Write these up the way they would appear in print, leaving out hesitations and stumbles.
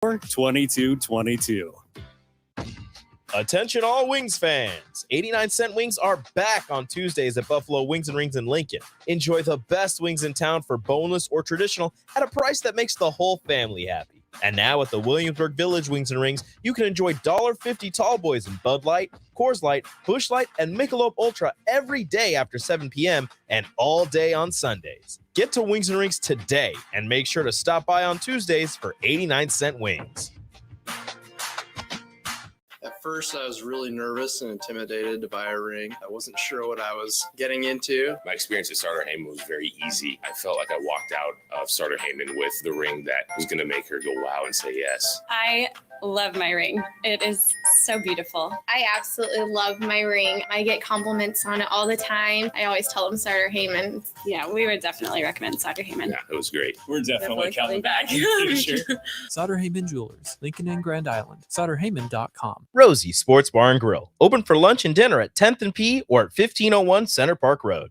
2222. Attention all Wings fans. 89-cent wings are back on Tuesdays at Buffalo Wings and Rings in Lincoln. Enjoy the best wings in town for boneless or traditional at a price that makes the whole family happy. And now at the Williamsburg Village Wings and Rings, you can enjoy $1.50 tall boys in Bud Light, Coors Light, Busch Light, and Michelob Ultra every day after 7 p.m. and all day on Sundays. Get to Wings and Rings today and make sure to stop by on Tuesdays for 89-cent wings. At first, I was really nervous and intimidated to buy a ring. I wasn't sure what I was getting into. My experience at Starter Heyman was very easy. I felt like I walked out of Starter Heyman with the ring that was going to make her go wow and say yes. I love my ring. It is so beautiful. I absolutely love my ring. I get compliments on it all the time. I always tell them Starter Heyman. Yeah, we would definitely recommend Starter Heyman. Yeah, it was great. We're definitely coming back. Sutter Heyman Jewelers, Lincoln and Grand Island. SutterHeyman.com. Rosie Sports Bar and Grill. Open for lunch and dinner at 10th and P or at 1501 Center Park Road.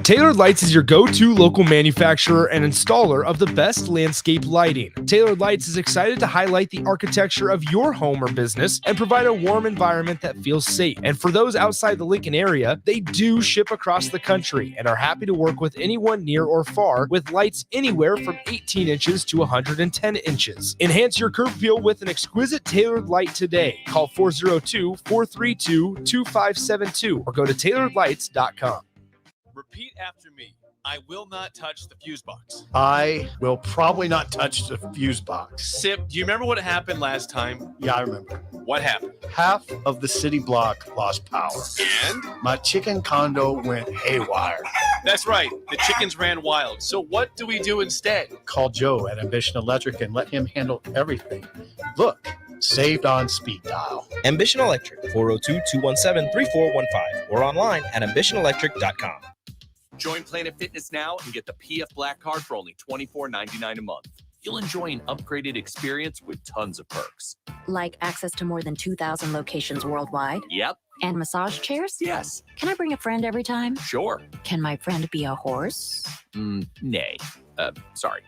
Tailored Lights is your go-to local manufacturer and installer of the best landscape lighting. Tailored Lights is excited to highlight the architecture of your home or business and provide a warm environment that feels safe. And for those outside the Lincoln area, they do ship across the country and are happy to work with anyone near or far with lights anywhere from 18 inches to 110 inches. Enhance your curb appeal with an exquisite Tailored Light today. Call 402-432-2572 or go to tailoredlights.com. Repeat after me. I will not touch the fuse box. I will probably not touch the fuse box. Sip, do you remember what happened last time? Yeah, I remember. What happened? Half of the city block lost power. And? My chicken condo went haywire. That's right. The chickens ran wild. So what do we do instead? Call Joe at Ambition Electric and let him handle everything. Look, saved on speed dial. Ambition Electric, 402-217-3415 or online at ambitionelectric.com. Join Planet Fitness now and get the PF Black Card for only $24.99 a month. You'll enjoy an upgraded experience with tons of perks. Like access to more than 2,000 locations worldwide? Yep. And massage chairs? Yes. Can I bring a friend every time? Sure. Can my friend be a horse? Nay. Sorry.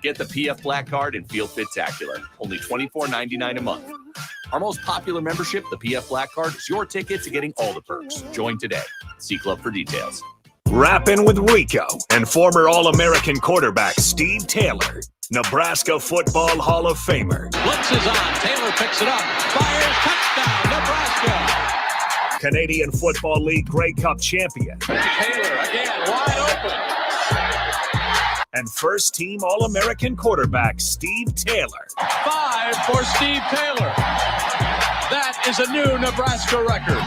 Get the PF Black Card and feel fit-tacular. Only $24.99 a month. Our most popular membership, the PF Black Card, is your ticket to getting all the perks. Join today. See Club for details. Rappin' with Rico and former All-American quarterback Steve Taylor, Nebraska Football Hall of Famer. Blitz is on. Taylor picks it up. Fires. Touchdown, Nebraska. Canadian Football League Grey Cup champion. Taylor again, wide open. And first-team All-American quarterback Steve Taylor. 5 for Steve Taylor. That is a new Nebraska record.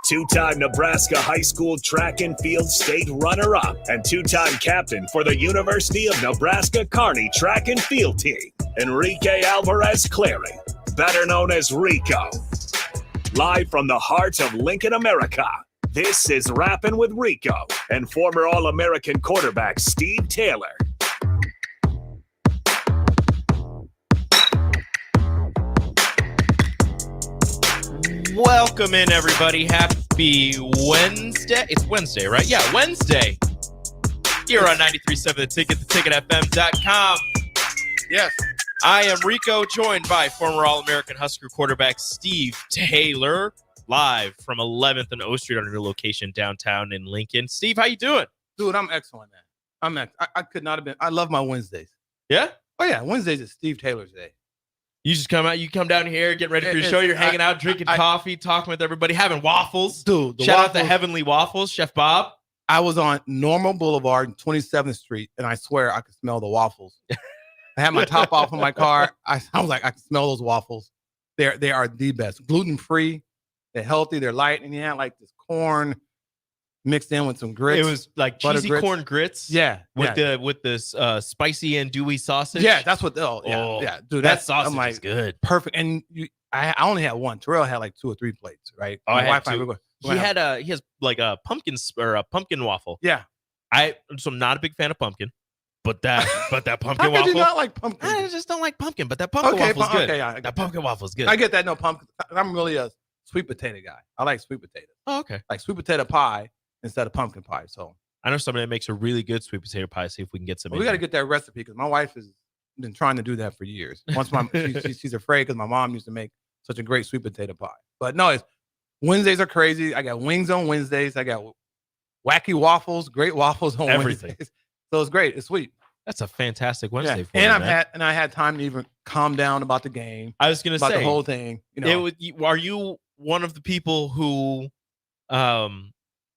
Two-time Nebraska high school track and field state runner-up and two-time captain for the University of Nebraska Kearney track and field team, Enrique Alvarez Clary, better known as Rico. Live from the heart of Lincoln, America, this is Rappin' with Rico and former All-American quarterback Steve Taylor. Welcome in, everybody. Happy Wednesday. It's Wednesday, right? Yeah, Wednesday. Here on 93.7 The Ticket, theticketfm.com. Yes. I am Rico, joined by former All-American Husker quarterback Steve Taylor, live from 11th and O Street on a new location downtown in Lincoln. Steve, how you doing? Dude, I'm excellent, man. I could not have been. I love my Wednesdays. Yeah? Oh, yeah. Wednesdays is Steve Taylor's day. You just come out, you come down here, get ready for your show. You're hanging out, drinking coffee, talking with everybody, having waffles. Dude, shout out to Heavenly Waffles, Chef Bob. I was on Normal Boulevard and 27th Street, and I swear I could smell the waffles. I had my top off in my car. I was like, I can smell those waffles. They are the best. Gluten-free. They're healthy. They're light. And you had like this corn mixed in with some grits. It was like cheesy corn grits. Yeah. With this spicy and dewy sausage. Yeah, that's what. Yeah. Dude, that sausage is good. Perfect. And I only had one. Terrell had like 2 or 3 plates, right? Oh, he has like a pumpkin waffle. Yeah. So I'm not a big fan of pumpkin, but that pumpkin How waffle. Could you not like pumpkin? I just don't like pumpkin, but that pumpkin waffle's good. Okay, yeah, that pumpkin waffle's good. I get that. No pumpkin. I'm really a sweet potato guy. I like sweet potatoes. Oh, okay. Like sweet potato pie instead of pumpkin pie. So I know somebody that makes a really good sweet potato pie. See if we can get some. we got to get that recipe because my wife is been trying to do that for years. Once she's afraid because my mom used to make such a great sweet potato pie. But no, it's Wednesdays are crazy. I got wings on Wednesdays. I got wacky waffles, great waffles on Everything. Wednesdays. So it's great. It's sweet. That's a fantastic Wednesday for and you, man. I had time to even calm down about the game. I was gonna about say the whole thing. You know, are you one of the people who,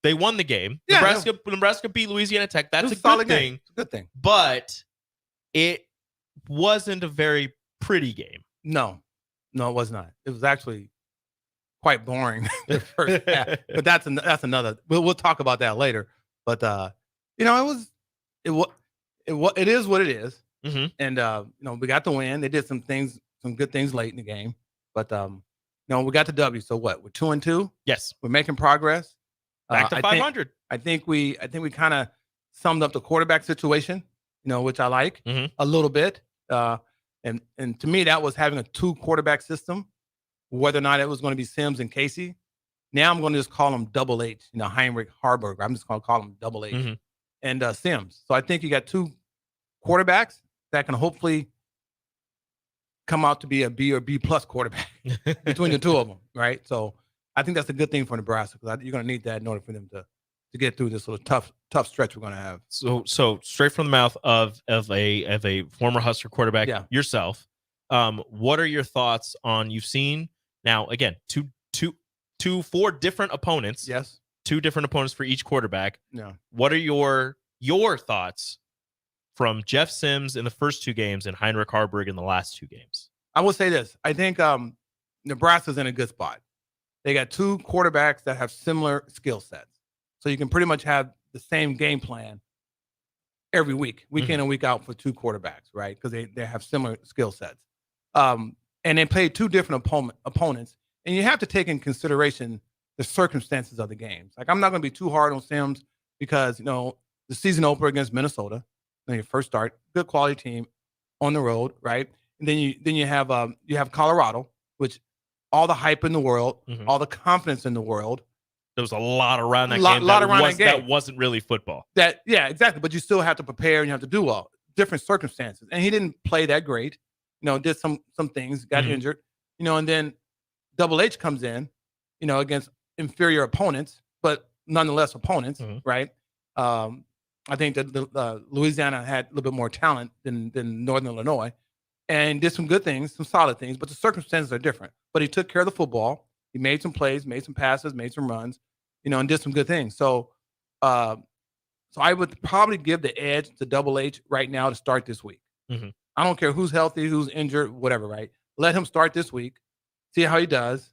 they won the game? Yeah, Nebraska beat Louisiana Tech. That's a solid good game. thing. It's a good thing. But it wasn't a very pretty game. No, it was not. It was actually quite boring the first half. But that's another. We'll talk about that later. But you know, it is what it is. Mm-hmm. And you know, we got the win. They did some good things late in the game. But you know, we got the W. So what? We're 2-2. Yes, we're making progress. Back to 500. I think we kind of summed up the quarterback situation. You know, which I like a little bit. And to me, that was having a 2 quarterback system. Whether or not it was going to be Sims and Casey. Now I'm going to just call them Double H. You know, Heinrich Harburg. I'm just going to call them Double H and Sims. So I think you got 2 quarterbacks that can hopefully come out to be a B or B plus quarterback between the 2 of them, right? So I think that's a good thing for Nebraska because you're going to need that in order for them to get through this little tough stretch we're going to have. So straight from the mouth of a former Husker quarterback yourself, what are your thoughts on, you've seen now again 4 different opponents? Yes, 2 different opponents for each quarterback. Yeah. What are your thoughts from Jeff Sims in the first 2 games and Heinrich Harburg in the last 2 games? I will say this. I think Nebraska's in a good spot. They got 2 quarterbacks that have similar skill sets. So you can pretty much have the same game plan every week in and week out for 2 quarterbacks, right? Because they have similar skill sets. And they play 2 different opponents. And you have to take in consideration the circumstances of the games. Like, I'm not going to be too hard on Sims because, you know, the season opener against Minnesota, your first start, good quality team on the road, right? And then you have Colorado, which all the hype in the world, all the confidence in the world. There was a lot around that game. That wasn't really football. Yeah, exactly. But you still have to prepare and you have to do all different circumstances. And he didn't play that great. You know, did some things, got injured. You know, and then Double H comes in, you know, against inferior opponents, but nonetheless opponents, right? I think that Louisiana had a little bit more talent than Northern Illinois, and did some good things, some solid things. But the circumstances are different. But he took care of the football. He made some plays, made some passes, made some runs, you know, and did some good things. So, so I would probably give the edge to Double H right now to start this week. I don't care who's healthy, who's injured, whatever, right? Let him start this week, see how he does.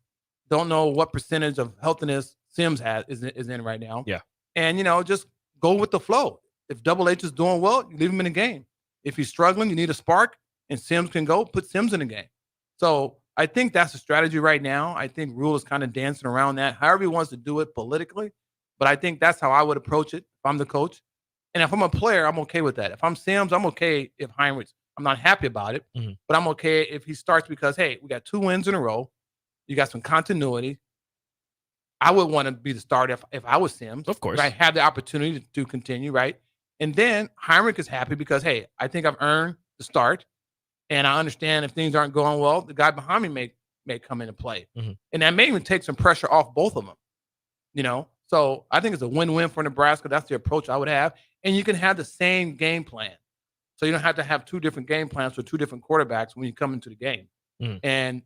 Don't know what percentage of healthiness Sims is in right now. Yeah. And, you know, just go with the flow. If Double H is doing well, you leave him in the game. If he's struggling, you need a spark, and Sims can go, put Sims in the game. So I think that's the strategy right now. I think Rule is kind of dancing around that, however he wants to do it politically. But I think that's how I would approach it if I'm the coach. And if I'm a player, I'm okay with that. If I'm Sims, I'm okay if Heinrich, I'm not happy about it, but I'm okay if he starts because, hey, we got 2 wins in a row. You got some continuity. I would want to be the starter if I was Sims. Of course. Right? Have the opportunity to continue, right? And then Heinrich is happy because, hey, I think I've earned the start. And I understand if things aren't going well, the guy behind me may come into play. And that may even take some pressure off both of them, you know? So I think it's a win-win for Nebraska. That's the approach I would have. And you can have the same game plan. So you don't have to have 2 different game plans for 2 different quarterbacks when you come into the game. And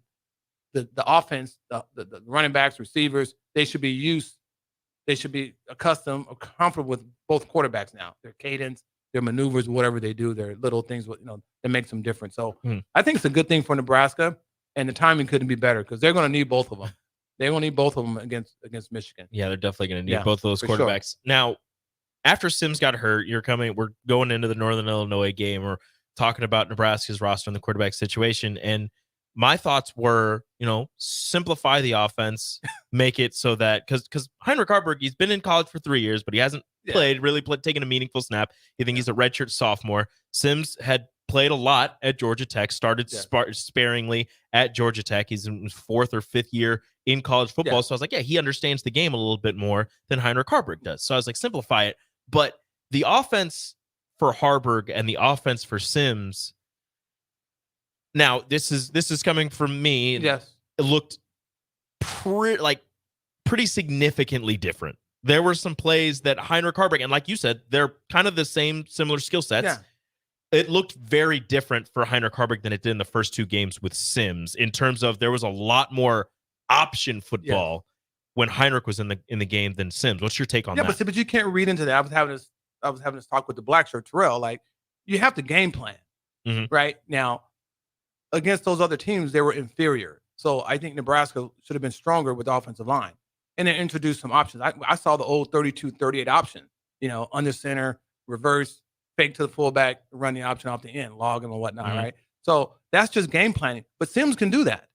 the offense, the running backs, receivers, they should be accustomed or comfortable with both quarterbacks now. Their cadence, their maneuvers, whatever they do, their little things, you know, that makes them different. So I think it's a good thing for Nebraska, and the timing couldn't be better because they're going to need both of them. They're going to need both of them against Michigan. Yeah, they're definitely going to need both of those quarterbacks. Sure. Now, after Sims got hurt, we're going into the Northern Illinois game. We're talking about Nebraska's roster and the quarterback situation. And my thoughts were, you know, simplify the offense, make it so that because Heinrich Harburg, he's been in college for 3 years, but he hasn't taken a meaningful snap. You think he's a redshirt sophomore. Sims had played a lot at Georgia Tech, started sparingly at Georgia Tech. He's in his 4th or 5th year in college football. So I was like, yeah, he understands the game a little bit more than Heinrich Harburg does. So I was like, simplify it. But the offense for Harburg and the offense for Sims, Now, this is coming from me. Yes. It looked pretty significantly different. There were some plays that Heinrich Haarberg, and like you said, they're kind of the similar skill sets. Yeah. It looked very different for Heinrich Haarberg than it did in the first two games with Sims, in terms of there was a lot more option football when Heinrich was in the game than Sims. What's your take on that? But you can't read into that. I was having this talk with the black shirt Terrell. Like, you have to game plan, right? Now, against those other teams, they were inferior. So I think Nebraska should have been stronger with the offensive line and then introduce some options. I saw the old 32-38 option, under center, reverse, fake to the fullback, run the option off the end, log him and whatnot, right? So that's just game planning. But Sims can do that,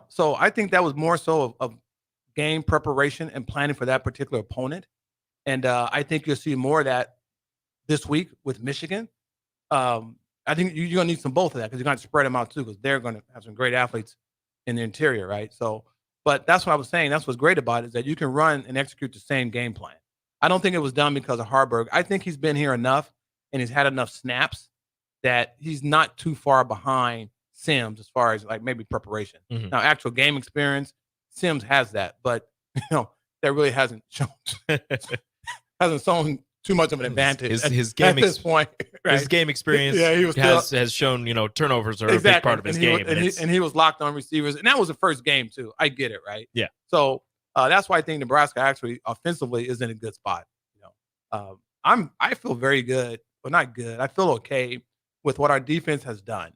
So I think that was more so of game preparation and planning for that particular opponent. And I think you'll see more of that this week with Michigan. I think you're going to need some both of that because you're going to spread them out too, because they're going to have some great athletes in the interior, right? So, but that's what I was saying. That's what's great about it, is that you can run and execute the same game plan. I don't think it was done because of Haarberg. I think he's been here enough and he's had enough snaps that he's not too far behind Sims as far as like maybe preparation. Now, actual game experience, Sims has that, but that really hasn't shown too much of an advantage his game at this point. Right? His game experience has shown, turnovers are a big part of his game. And he was locked on receivers. And that was the first game, too. I get it, right? Yeah. So that's why I think Nebraska actually offensively is in a good spot. I feel very good, but not good. I feel okay with what our defense has done.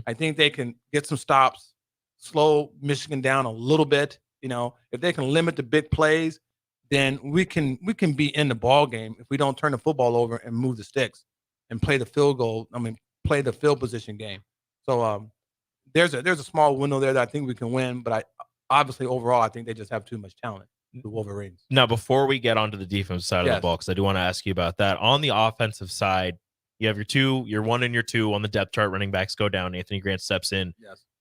I think they can get some stops, slow Michigan down a little bit. If they can limit the big plays, then we can be in the ball game if we don't turn the football over and move the sticks and play the play the field position game. So there's a small window there that I think we can win, but obviously overall I think they just have too much talent, the Wolverines. Now, before we get onto the defensive side of the ball, because I do want to ask you about that. On the offensive side, you have your 1 and your 2 on the depth chart. Running backs go down. Anthony Grant steps in,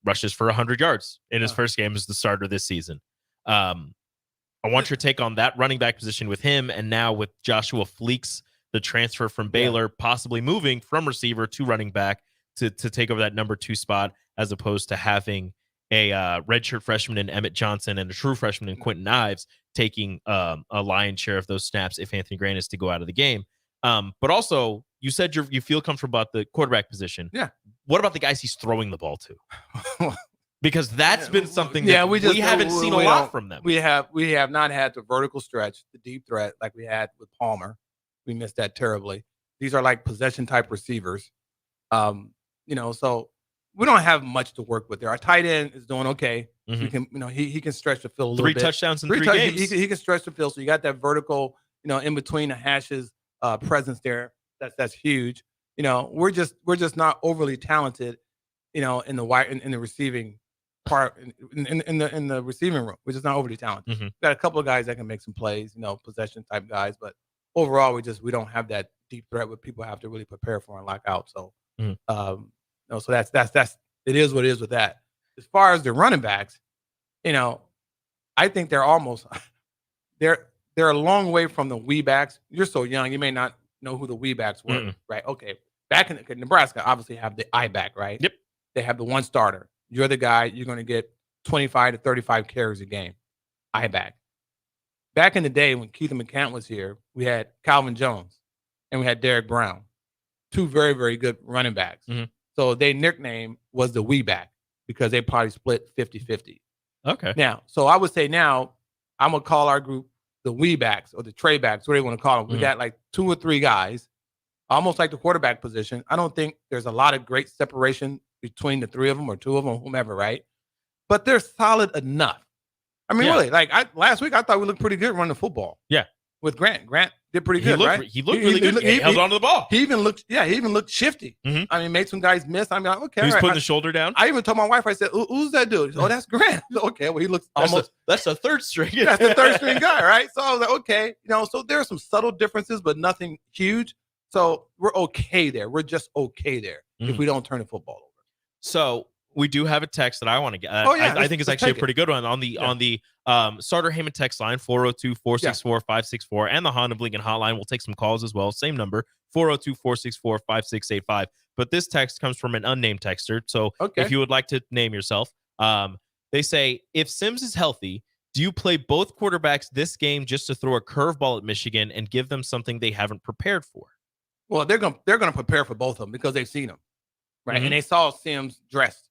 rushes for 100 yards in his first game as the starter this season. I want your take on that running back position with him, and now with Joshua Fleeks, the transfer from Baylor, possibly moving from receiver to running back to take over that number 2 spot, as opposed to having a redshirt freshman in Emmett Johnson and a true freshman in Quentin Ives taking a lion's share of those snaps if Anthony Grant is to go out of the game. But also, you said you feel comfortable about the quarterback position. Yeah. What about the guys he's throwing the ball to? Because that's been something that we haven't seen a lot from them. We have not had the vertical stretch, the deep threat like we had with Palmer. We missed that terribly. These are like possession type receivers. So we don't have much to work with there. Our tight end is doing okay. He can, he can stretch the field a little bit. 3 touchdowns in 3 games. He can stretch the field. So you got that vertical, in between the hashes presence there. That's huge. We're just not overly talented, in the receiving part in the receiving room. We're just not overly talented. Got a couple of guys that can make some plays, possession type guys, but overall we don't have that deep threat where people have to really prepare for and lock out. So so that's it is what it is with that. As far as the running backs, I think they're almost they're a long way from the wee backs. You're so young, you may not know who the wee backs were, right? Okay. Back in Nebraska, obviously have the I back, right? Yep. They have the one starter. You're the guy, you're going to get 25 to 35 carries a game. I back. Back in the day when Keith McCant was here, we had Calvin Jones and we had Derek Brown, 2 very, very good running backs. So their nickname was the wee back because they probably split 50-50. Okay. Now, so I would say now I'm going to call our group the wee backs or the tray backs, whatever you want to call them. We got like 2 or 3 guys, almost like the quarterback position. I don't think there's a lot of great separation between the 3 of them or 2 of them, whomever, right? But they're solid enough. I mean, really, like last week, I thought we looked pretty good running the football. Yeah. With Grant. Grant did pretty good, right? He looked really good. He held on to the ball. He even looked shifty. I mean, made some guys miss. I mean, okay. He was putting the shoulder down. I even told my wife, I said, who's that dude? Oh, that's Grant. Okay, well, he looks almost. That's a third string. That's the third string guy, right? So I was like, okay. So there are some subtle differences, but nothing huge. So we're okay there. We're just okay there if we don't turn the football over. So we do have a text that I want to get. I think it's actually a pretty good one on the Starter Heyman text line 402-464-564 and the Honda of Lincoln hotline. We'll take some calls as well. Same number 402-464-5685. But this text comes from an unnamed texter. So if you would like to name yourself, they say, if Sims is healthy, do you play both quarterbacks this game just to throw a curveball at Michigan and give them something they haven't prepared for? Well, they're gonna prepare for both of them because they've seen them, right? And they saw Sims dressed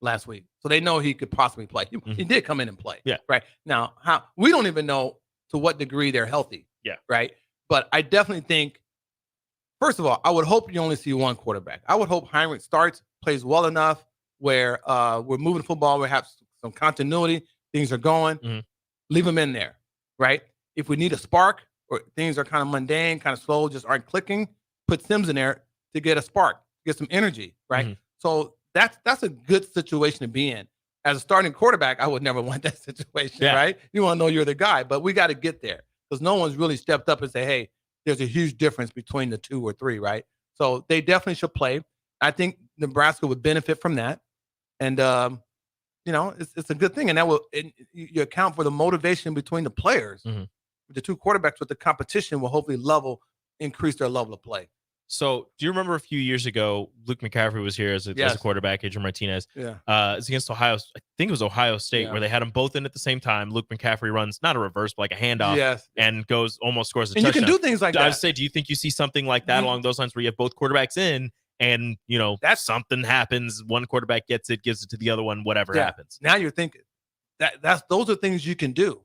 last week, so they know he could possibly play. He did come in and play. Yeah. Right now, how we don't even know to what degree they're healthy. Yeah. Right. But I definitely think, first of all, I would hope you only see one quarterback. I would hope Heinrich starts, plays well enough where we're moving the football, we have some continuity, things are going. Leave him in there, right? If we need a spark or things are kind of mundane, kind of slow, just aren't clicking, put Sims in there to get a spark, get some energy, right? So that's a good situation to be in. As a starting quarterback, I would never want that situation, right? You want to know you're the guy, but we got to get there because no one's really stepped up and say, hey, there's a huge difference between the 2 or 3, right? So they definitely should play. I think Nebraska would benefit from that. And, it's a good thing. And that will, you account for the motivation between the players. The 2 quarterbacks with the competition will hopefully increase their level of play. So, do you remember a few years ago, Luke McCaffrey was here as a quarterback, Adrian Martinez. It's against Ohio. I think it was Ohio State where they had them both in at the same time. Luke McCaffrey runs not a reverse, but like a handoff, and almost scores a touchdown. You can do things like that. I would say, do you think you see something like that along those lines where you have both quarterbacks in, and that's something happens, one quarterback gets it, gives it to the other one, whatever happens. Now you're thinking those are things you can do.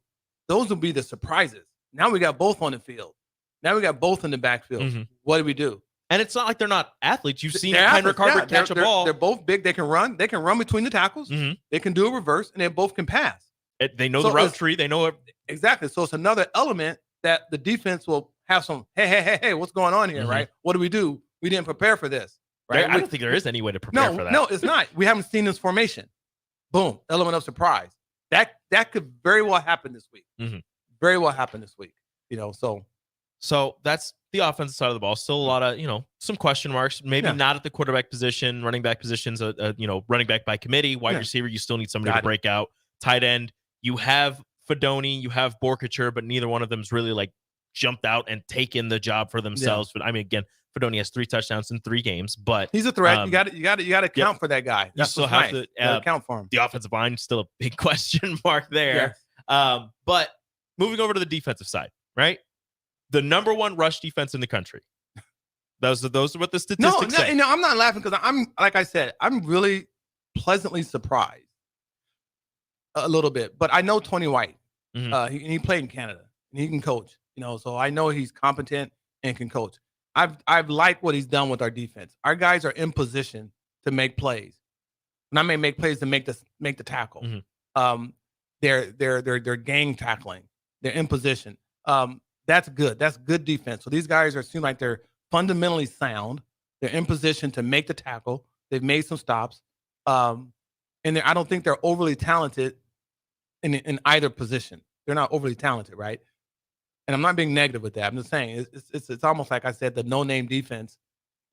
Those will be the surprises. Now we got both on the field. Now we got both in the backfield. What do we do? And it's not like they're not athletes. You've seen Heinrich Harvard catch a ball. They're both big. They can run. They can run between the tackles. They can do a reverse, and they both can pass. They know the route tree. They know it. Exactly. So it's another element that the defense will have some, hey, what's going on here, right? What do? We didn't prepare for this, right? I don't think there is any way to prepare for that. No, it's not. We haven't seen this formation. Boom, element of surprise. That could very well happen this week. Very well happen this week. So that's the offensive side of the ball. Still a lot of, some question marks. Maybe not at the quarterback position, running back positions, running back by committee, wide receiver, you still need somebody to break out. Tight end, you have Fedoni, you have Borkacher, but neither one of them's really like jumped out and taken the job for themselves. But I mean, again, Fedoni has 3 touchdowns in 3 games, but he's a threat. You got to count for that guy. You still have to count for him. The offensive line still a big question mark there. But moving over to the defensive side, right? The number 1 rush defense in the country. Those are what the statistics say. No, I'm not laughing because like I said, I'm really pleasantly surprised a little bit. But I know Tony White. He played in Canada and he can coach. So I know he's competent and can coach. I've liked what he's done with our defense. Our guys are in position to make plays. And I may make plays to make the tackle. They're gang tackling. They're in position. That's good. That's good defense. So these guys seem like they're fundamentally sound. They're in position to make the tackle. They've made some stops. And I don't think they're overly talented in either position. They're not overly talented, right? And I'm not being negative with that. I'm just saying it's almost like I said, the no-name defense.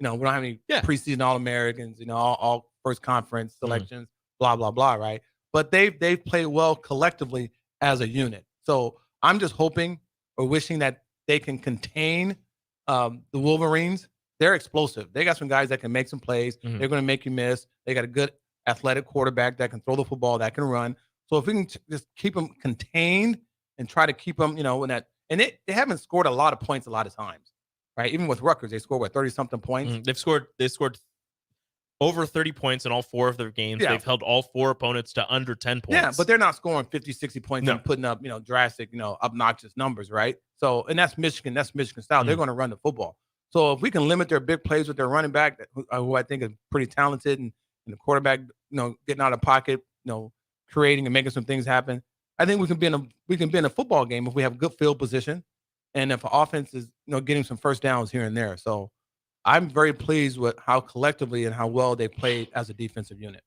We don't have any preseason All-Americans, all first conference selections, blah, blah, blah, right? But they've played well collectively as a unit. So I'm just hoping or wishing that they can contain the Wolverines. They're explosive. They got some guys that can make some plays. They're going to make you miss. They got a good athletic quarterback that can throw the football, that can run. So if we can just keep them contained and try to keep them, in that. And they haven't scored a lot of points a lot of times, right? Even with Rutgers, they scored 30-something points. They've scored over 30 points in all 4 of their games. They've held all 4 opponents to under 10 points. Yeah, but they're not scoring 50, 60 points and putting up, drastic, obnoxious numbers, right? So, and that's Michigan. That's Michigan style. They're going to run the football. So if we can limit their big plays with their running back, who I think is pretty talented, and the quarterback, getting out of pocket, creating and making some things happen, I think we can be in a football game if we have good field position, and if our offense is getting some first downs here and there. So I'm very pleased with how collectively and how well they played as a defensive unit.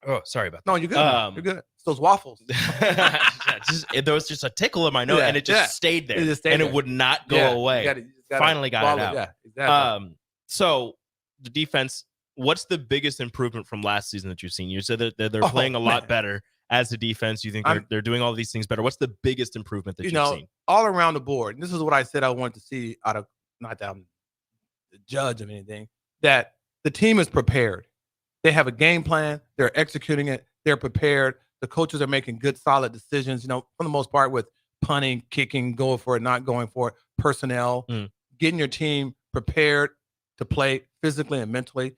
Oh, sorry about that. No, you're good. You're good. It's those waffles. There was just a tickle in my nose, and it just stayed there, it would not go away. Finally got it out. Yeah, exactly. So the defense, what's the biggest improvement from last season that you've seen? You said that they're playing a lot better as a defense. You think they're doing all these things better. What's the biggest improvement that you've seen? All around the board. And this is what I said I wanted to see out of, not that I'm the judge of anything, that the team is prepared. They have a game plan. They're executing it. They're prepared. The coaches are making good, solid decisions, for the most part, with punting, kicking, going for it, not going for it, personnel, getting your team prepared to play physically and mentally.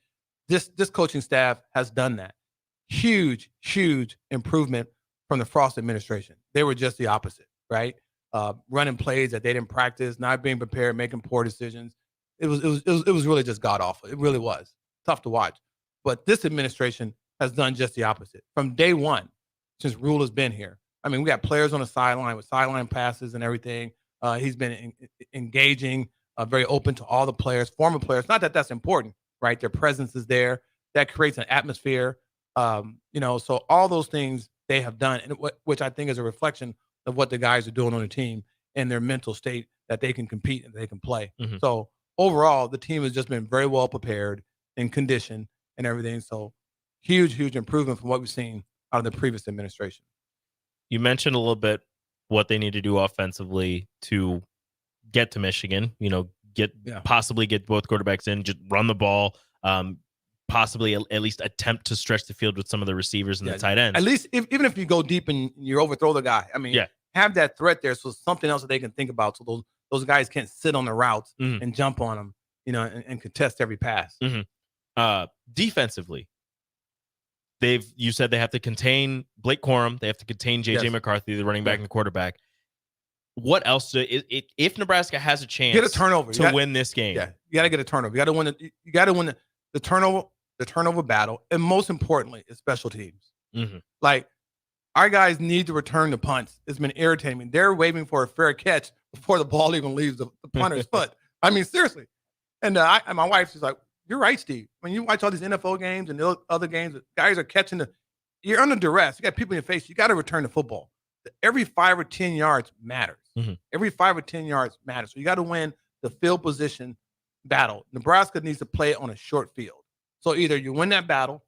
This coaching staff has done that. Huge, huge improvement from the Frost administration. They were just the opposite, right? Running plays that they didn't practice, not being prepared, making poor decisions. It was really just god awful. It really was tough to watch. But this administration has done just the opposite from day one since Rule has been here. I mean, we got players on the sideline with sideline passes and everything. He's been engaging, very open to all the players, former players. Not that that's important, right? Their presence is there. That creates an atmosphere. So all those things they have done, which I think is a reflection of what the guys are doing on the team and their mental state, that they can compete and they can play. So overall, the team has just been very well prepared and conditioned and everything. So huge improvement from what we've seen out of the previous administration. You mentioned a little bit what they need to do offensively to get to Michigan, possibly get both quarterbacks in, just run the ball, possibly at least attempt to stretch the field with some of the receivers and the tight ends. At least even if you go deep and you overthrow the guy, have that threat there, so something else that they can think about, so those guys can't sit on the routes and jump on them, and contest every pass. Defensively, you said they have to contain Blake Corum, they have to contain JJ McCarthy, the running back and the quarterback. What else? If Nebraska has a chance, get a turnover to win this game, you got to get a turnover. You got to win the turnover battle, and most importantly, is special teams. Like, our guys need to return the punts. It's been irritating me. They're waiting for a fair catch before the ball even leaves the punter's foot. I mean, seriously. And my wife, she's like, "You're right, Steve. When you watch all these NFL games and the other games, guys are catching you're under duress. You got people in your face. You got to return the football. Every 5 or 10 yards matters. Every 5 or 10 yards matters. So you got to win the field position battle. Nebraska needs to play on a short field. So either you win that battle,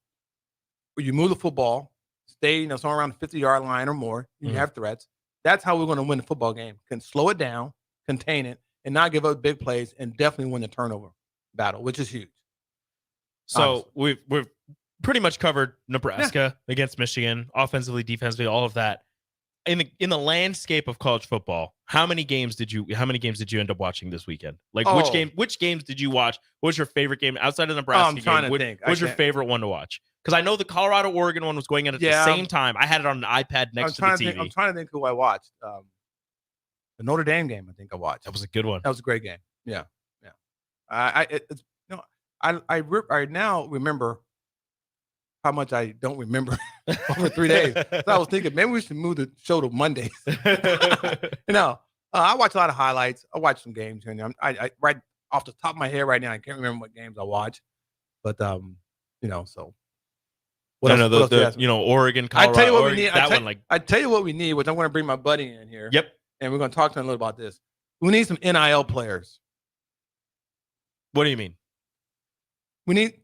or you move the football, stay somewhere around the 50-yard line or more. You have threats. That's how we're going to win the football game. Can slow it down, contain it, and not give up big plays, and definitely win the turnover battle, which is huge. So we've pretty much covered Nebraska against Michigan, offensively, defensively, all of that. In the landscape of college football, how many games did you end up watching this weekend? Like, which games did you watch? What was your favorite game outside of Nebraska? I'm trying to think. What was your favorite one to watch? Because I know the Colorado-Oregon one was going in at the same time. I had it on an iPad next to the TV. I'm trying to think who I watched. The Notre Dame game, I think I watched. That was a good one. That was a great game. Yeah. I now remember how much I don't remember over 3 days. So I was thinking maybe we should move the show to Mondays. I watch a lot of highlights. I watch some games here and there. I right off the top of my head right now, I can't remember what games I watch. But so what else Oregon, Colorado. I tell you what we need. I tell you what we need, which I'm going to bring my buddy in here. Yep. And we're going to talk to him a little about this. We need some NIL players. What do you mean?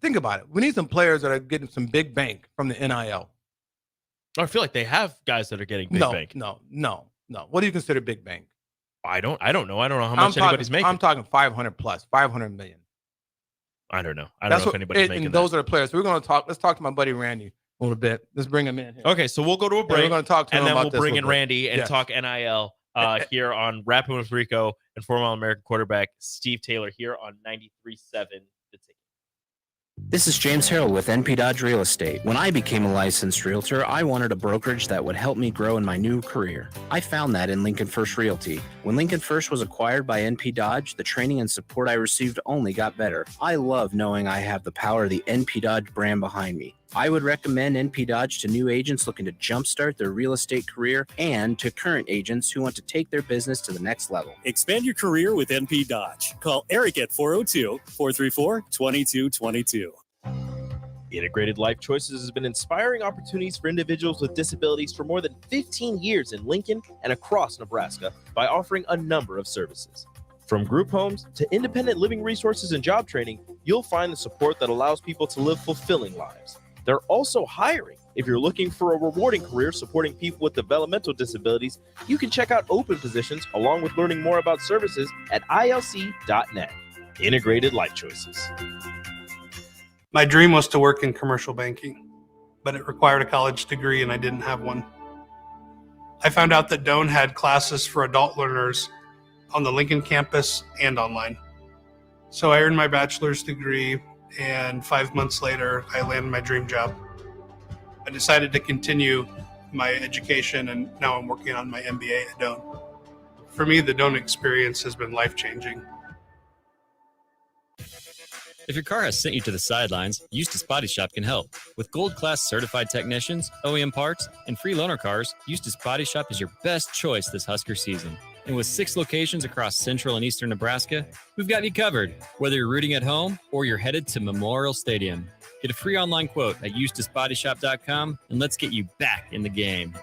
Think about it. We need some players that are getting some big bank from the NIL. I feel like they have guys that are getting big bank. No. What do you consider big bank? I don't know. I don't know how much anybody's making. I'm talking 500 plus, 500 million. I don't know. I don't know if anybody's making and those are the players. So we're going to talk. Let's talk to my buddy Randy a little bit. Let's bring him in here. Okay, so we'll go to a break. We're going to talk to him and then about we'll bring in Randy and talk NIL here on Rappin with Rico and former All-American quarterback Steve Taylor here on 93.7 The Ticket. This is James Harrell with NP Dodge Real Estate. When I became a licensed realtor, I wanted a brokerage that would help me grow in my new career. I found that in Lincoln First Realty. When Lincoln First was acquired by NP Dodge, the training and support I received only got better. I love knowing I have the power of the NP Dodge brand behind me. I would recommend NP Dodge to new agents looking to jumpstart their real estate career and to current agents who want to take their business to the next level. Expand your career with NP Dodge. Call Eric at 402-434-2222. Integrated Life Choices has been inspiring opportunities for individuals with disabilities for more than 15 years in Lincoln and across Nebraska by offering a number of services. From group homes to independent living resources and job training, you'll find the support that allows people to live fulfilling lives. They're also hiring. If you're looking for a rewarding career supporting people with developmental disabilities, you can check out open positions along with learning more about services at ilc.net. Integrated Life Choices. My dream was to work in commercial banking, but it required a college degree and I didn't have one. I found out that Doane had classes for adult learners on the Lincoln campus and online. So I earned my bachelor's degree, and 5 months later, I landed my dream job. I decided to continue my education, and now I'm working on my MBA at Doane. For me, the Doane experience has been life-changing. If your car has sent you to the sidelines, Eustace Body Shop can help. With gold-class certified technicians, OEM parts, and free loaner cars, Eustace Body Shop is your best choice this Husker season. And with 6 locations across central and eastern Nebraska, we've got you covered, whether you're rooting at home or you're headed to Memorial Stadium. Get a free online quote at EustaceBodyShop.com, and let's get you back in the game.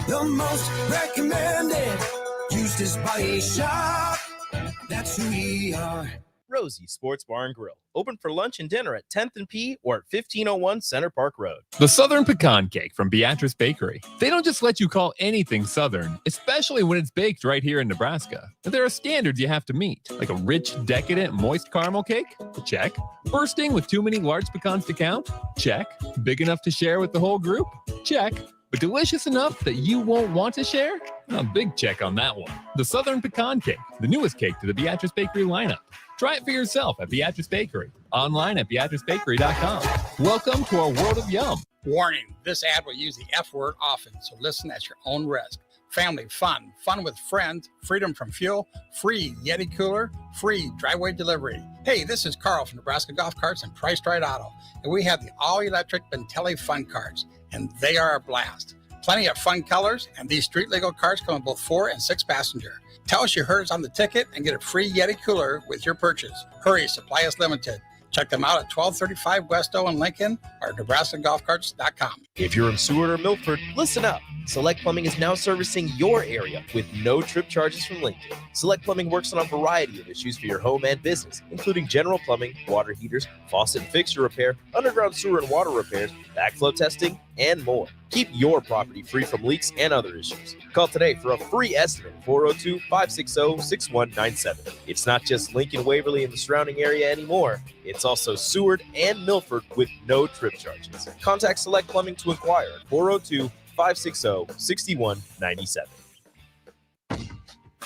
The most recommended Eustace Body Shop. That's who we are. Rosie Sports Bar and Grill. Open for lunch and dinner at 10th and P or at 1501 Center Park Road. The Southern Pecan Cake from Beatrice Bakery. They don't just let you call anything Southern, especially when it's baked right here in Nebraska. There are standards you have to meet, like a rich, decadent, moist caramel cake? Check. Bursting with too many large pecans to count? Check. Big enough to share with the whole group? Check. But delicious enough that you won't want to share? A big check on that one. The Southern Pecan Cake, the newest cake to the Beatrice Bakery lineup. Try it for yourself at Beatrice Bakery. Online at BeatriceBakery.com. Welcome to our world of yum. Warning, this ad will use the F word often, so listen at your own risk. Family fun, fun with friends, freedom from fuel, free Yeti cooler, free driveway delivery. Hey, this is Carl from Nebraska Golf Carts and Priced Right Auto, and we have the all-electric Bentelli Fun Carts, and they are a blast. Plenty of fun colors, and these street-legal carts come with both 4 and 6 passenger. Tell us you heard us on the ticket and get a free Yeti cooler with your purchase. Hurry, supply is limited. Check them out at 1235 West O in Lincoln or NebraskaGolfCarts.com. If you're in Seward or Milford, listen up. Select Plumbing is now servicing your area with no trip charges from Lincoln. Select Plumbing works on a variety of issues for your home and business, including general plumbing, water heaters, faucet and fixture repair, underground sewer and water repairs, backflow testing, and more. Keep your property free from leaks and other issues. Call today for a free estimate, 402-560-6197. It's not just Lincoln, Waverly, and the surrounding area anymore. It's also Seward and Milford with no trip charges. Contact Select Plumbing to inquire at 402-560-6197.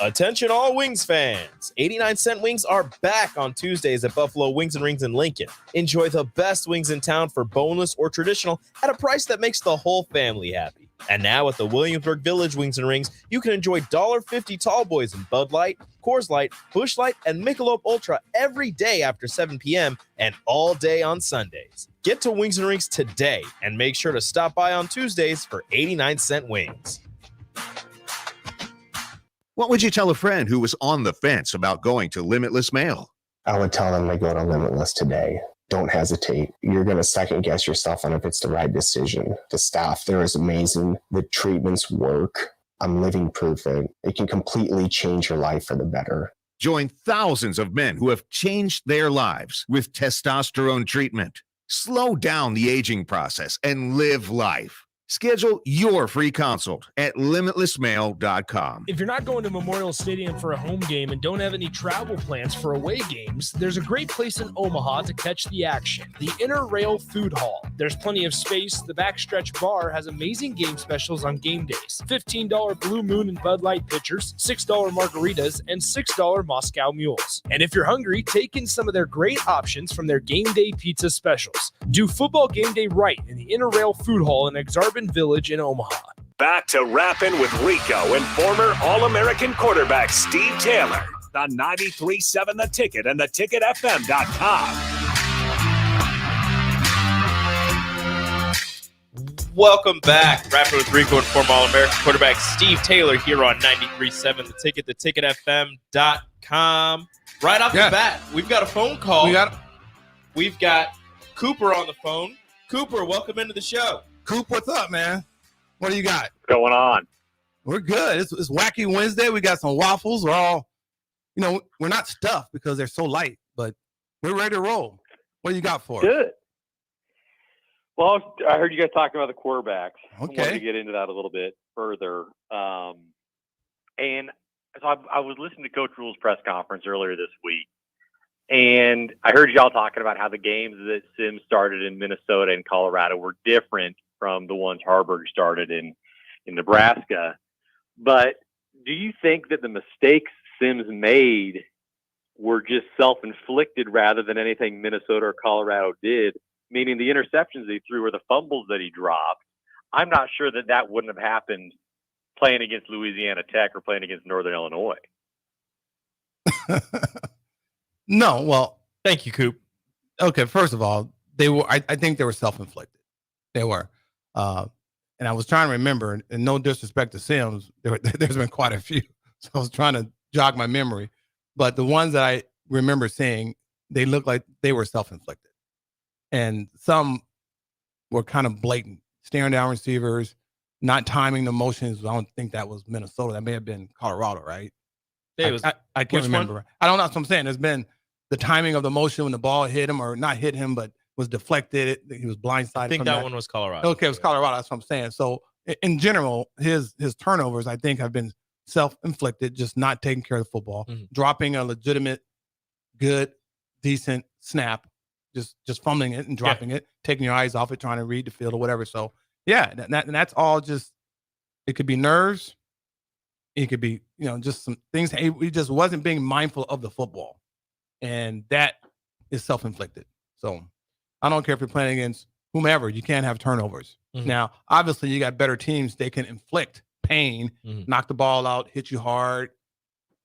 Attention all Wings fans. 89-cent wings are back on Tuesdays at Buffalo Wings and Rings in Lincoln. Enjoy the best wings in town for boneless or traditional at a price that makes the whole family happy. And now at the Williamsburg Village Wings and Rings, you can enjoy $1.50 tall boys in Bud Light, Coors Light, Busch Light, and Michelob Ultra every day after 7 p.m. and all day on Sundays. Get to Wings and Rings today and make sure to stop by on Tuesdays for 89-cent wings. What would you tell a friend who was on the fence about going to Limitless Mail? I would tell them to go to Limitless today. Don't hesitate. You're going to second guess yourself on if it's the right decision. The staff there is amazing. The treatments work. I'm living proof that it can completely change your life for the better. Join thousands of men who have changed their lives with testosterone treatment. Slow down the aging process and live life. Schedule your free consult at limitlessmail.com. If you're not going to Memorial Stadium for a home game and don't have any travel plans for away games, there's a great place in Omaha to catch the action, the Inner Rail Food Hall. There's plenty of space. The Backstretch Bar has amazing game specials on game days. $15 Blue Moon and Bud Light pitchers, $6 margaritas, and $6 Moscow Mules. And if you're hungry, take in some of their great options from their game day pizza specials. Do football game day right in the Inner Rail Food Hall in Exarban Village in Omaha. Back to Rappin with Rico and former All-American quarterback Steve Taylor. The 93.7 The Ticket and theticketfm.com. Welcome back. Rappin with Rico and former All-American quarterback Steve Taylor here on 93.7 The Ticket, theticketfm.com. Right off the bat, we've got a phone call. We've got Cooper on the phone. Cooper, welcome into the show. Coop, what's up, man? What do you got? Going on? We're good. It's Wacky Wednesday. We got some waffles. We're all, we're not stuffed because they're so light, but we're ready to roll. What do you got for us? Good. Well, I heard you guys talking about the quarterbacks. Okay. I wanted to get into that a little bit further. And so I was listening to Coach Rule's press conference earlier this week, and I heard y'all talking about how the games that Sims started in Minnesota and Colorado were different from the ones Harburg started in Nebraska. But do you think that the mistakes Sims made were just self-inflicted rather than anything Minnesota or Colorado did? Meaning the interceptions he threw or the fumbles that he dropped. I'm not sure that wouldn't have happened playing against Louisiana Tech or playing against Northern Illinois. No, well, thank you, Coop. Okay, first of all, they were. I think they were self-inflicted. They were, and I was trying to remember. And no disrespect to Sims, there's been quite a few. So I was trying to jog my memory, but the ones that I remember seeing, they looked like they were self-inflicted, and some were kind of blatant, staring down receivers, not timing the motions. I don't think that was Minnesota. That may have been Colorado, right? I can't remember. One? I don't know. That's what I'm saying. There's been the timing of the motion when the ball hit him or not hit him, but was deflected. He was blindsided. I think that one was Colorado. Okay, it was Colorado. That's what I'm saying. So in general, his turnovers, I think, have been self-inflicted, just not taking care of the football, dropping a legitimate, good, decent snap, just fumbling it and dropping it, taking your eyes off it, trying to read the field or whatever. So yeah, and that's all just, it could be nerves. It could be, just some things. He just wasn't being mindful of the football. And that is self-inflicted. So I don't care if you're playing against whomever, you can't have turnovers. Now, obviously, you got better teams. They can inflict pain, knock the ball out, hit you hard,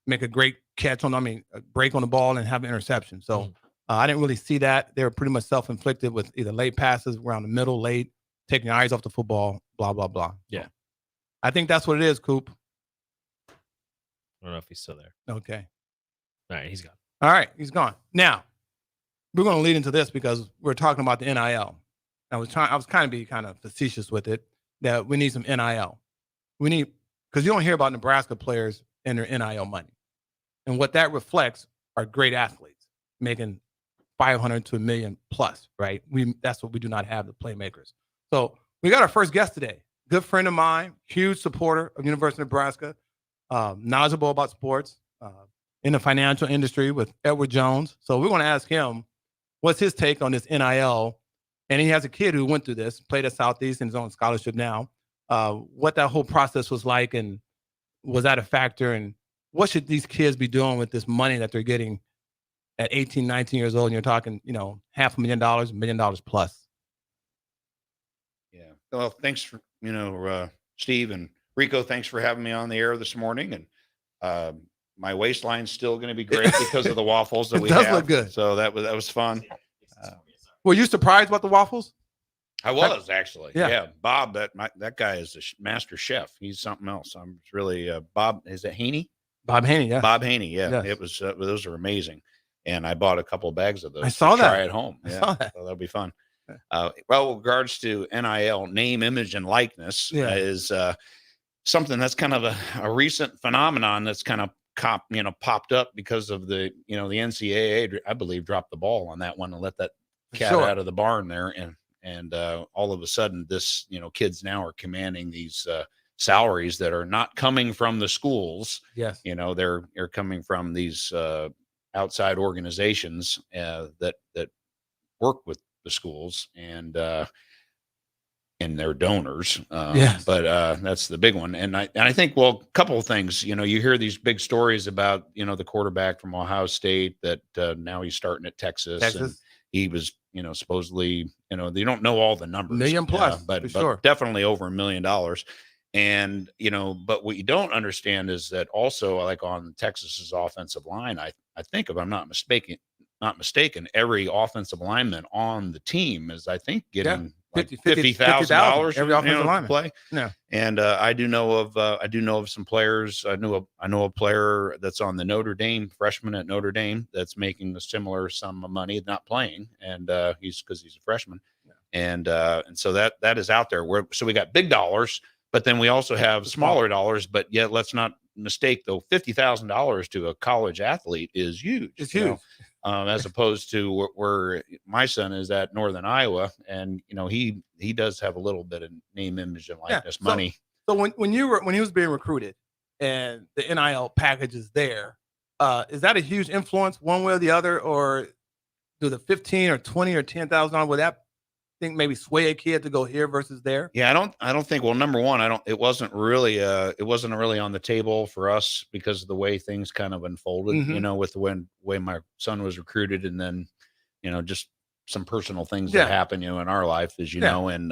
make a great catch a break on the ball and have an interception. So I didn't really see that. They were pretty much self-inflicted with either late passes around the middle, late, taking your eyes off the football, blah, blah, blah. Yeah. So I think that's what it is, Coop. I don't know if he's still there. Okay. All right, he's gone. All right, he's gone. Now, we're going to lead into this because we're talking about the NIL. I was kind of being kind of facetious with it, that we need some NIL. We need, because you don't hear about Nebraska players and their NIL money. And what that reflects are great athletes making $500 to $1 million plus, right? That's what we do not have, the playmakers. So we got our first guest today. Good friend of mine, huge supporter of University of Nebraska, knowledgeable about sports, in the financial industry with Edward Jones. So we're going to ask him what's his take on this NIL. And he has a kid who went through this, played at Southeast and is on scholarship now. What that whole process was like, and was that a factor? And what should these kids be doing with this money that they're getting at 18, 19 years old? And you're talking, $500,000, $1 million plus. Yeah. Well, thanks for, Steve and Rico, thanks for having me on the air this morning. And my waistline's still going to be great because of the waffles that we have. It does look good. So that was fun. Were you surprised about the waffles? I was actually. Yeah. Yeah. Bob, that guy is a master chef. He's something else. I'm really Bob. Is it Haney? Bob Haney. Yeah. Bob Haney. Yeah. Yes. It was. Those are amazing. And I bought a couple of bags of those. I saw to that. Try at home. I Yeah. saw that. So that'll be fun. Well, with regards to NIL, name, image, and likeness, is something that's kind of a recent phenomenon that's kind of popped up because of the NCAA, I believe, dropped the ball on that one and let that cat out of the barn there. And all of a sudden this, kids now are commanding these salaries that are not coming from the schools. Yes. They're coming from these outside organizations that work with the schools and their donors. Yes. But that's the big one. And I think, well, a couple of things, you hear these big stories about, the quarterback from Ohio State that now he's starting at Texas. And he was, supposedly, they don't know all the numbers. $1 million plus, but sure. Definitely over $1 million. And, but what you don't understand is that also, like on Texas's offensive line, I think, if I'm not mistaken, every offensive lineman on the team is, I think, getting $50,000 every offensive lineman to play. Yeah. And I do know of some players. I know a player that's on the Notre Dame, freshman at Notre Dame, that's making a similar sum of money, not playing, and he's a freshman. Yeah. And so that is out there. So we got big dollars, but then we also have smaller dollars. But yet, let's not mistake though, $50,000 to a college athlete is huge. It's huge. As opposed to where my son is at Northern Iowa, and he does have a little bit of name, image, and likeness money. So when he was being recruited, and the NIL package is there, is that a huge influence one way or the other, or do the 15 or 20 or $10,000 would that think maybe sway a kid to go here versus there? Yeah, I don't think. Well, number one, it wasn't really on the table for us because of the way things kind of unfolded. With the way my son was recruited, and then just some personal things that happen in our life, as you know, and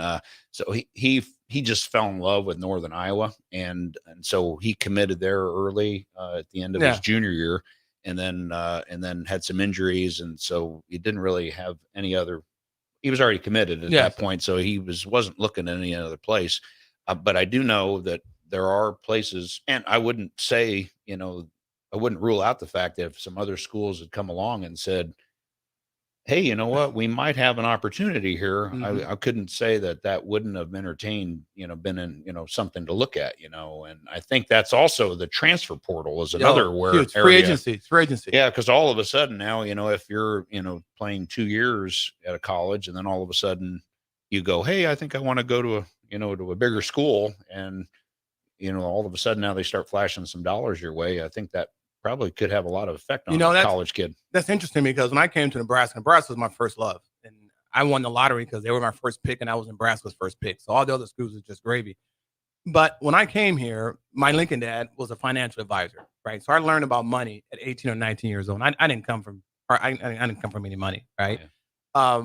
so he just fell in love with Northern Iowa, and so he committed there early at the end of his junior year, and then had some injuries, and so he didn't really have any other. He was already committed at that point, so he wasn't looking at any other place. But I do know that there are places, and I wouldn't say, I wouldn't rule out the fact that if some other schools had come along and said, hey, you know what, we might have an opportunity here. I couldn't say that wouldn't have entertained, been in, something to look at, and I think that's also the transfer portal is another it's free agency. Yeah. Cause all of a sudden now, if you're, playing 2 years at a college, and then all of a sudden you go, hey, I think I want to go to a bigger school. And, all of a sudden now they start flashing some dollars your way. I think that probably could have a lot of effect on a college kid. That's interesting because when I came to Nebraska was my first love. And I won the lottery because they were my first pick and I was Nebraska's first pick. So all the other schools was just gravy. But when I came here, my Lincoln dad was a financial advisor, right? So I learned about money at 18 or 19 years old. I didn't come from any money, right? Yeah.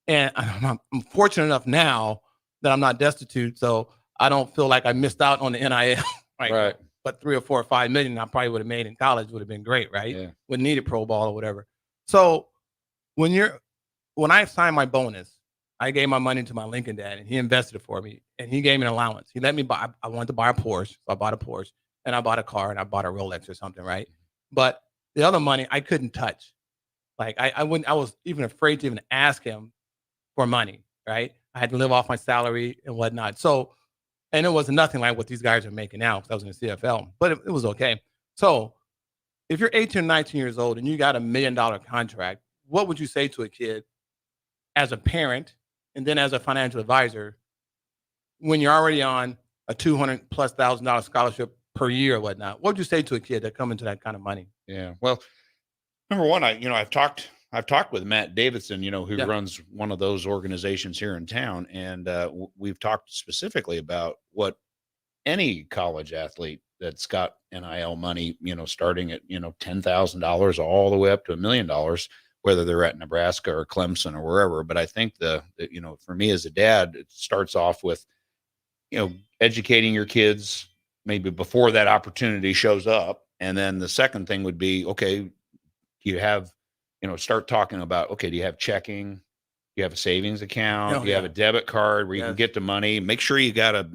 And I'm fortunate enough now that I'm not destitute, so I don't feel like I missed out on the NIL. Right. But 3 or 4 or 5 million I probably would have made in college would have been great, right? Yeah. Wouldn't need a pro ball or whatever. So when I signed my bonus, I gave my money to my Lincoln dad and he invested it for me and he gave me an allowance. He let me buy, I wanted to buy a Porsche. So I bought a Porsche and I bought a car and I bought a Rolex or something, right? But the other money I couldn't touch. Like I was even afraid to even ask him for money, right? I had to live off my salary and whatnot. So, and it was nothing like what these guys are making now because I was in the CFL, but it was okay. So if you're 18 or 19 years old and you got $1 million contract, what would you say to a kid as a parent and then as a financial advisor when you're already on a $200,000+ scholarship per year or whatnot? What would you say to a kid that come into that kind of money? Yeah. Well, number one, I've talked with Matt Davidson, who runs one of those organizations here in town. And we've talked specifically about what any college athlete that's got NIL money, starting at, $10,000 all the way up to $1 million, whether they're at Nebraska or Clemson or wherever. But I think for me as a dad, it starts off with, educating your kids maybe before that opportunity shows up. And then the second thing would be, okay, you have, start talking about, okay, do you have checking? Do you have a savings account? Do you have a debit card where you can get the money? Make sure you got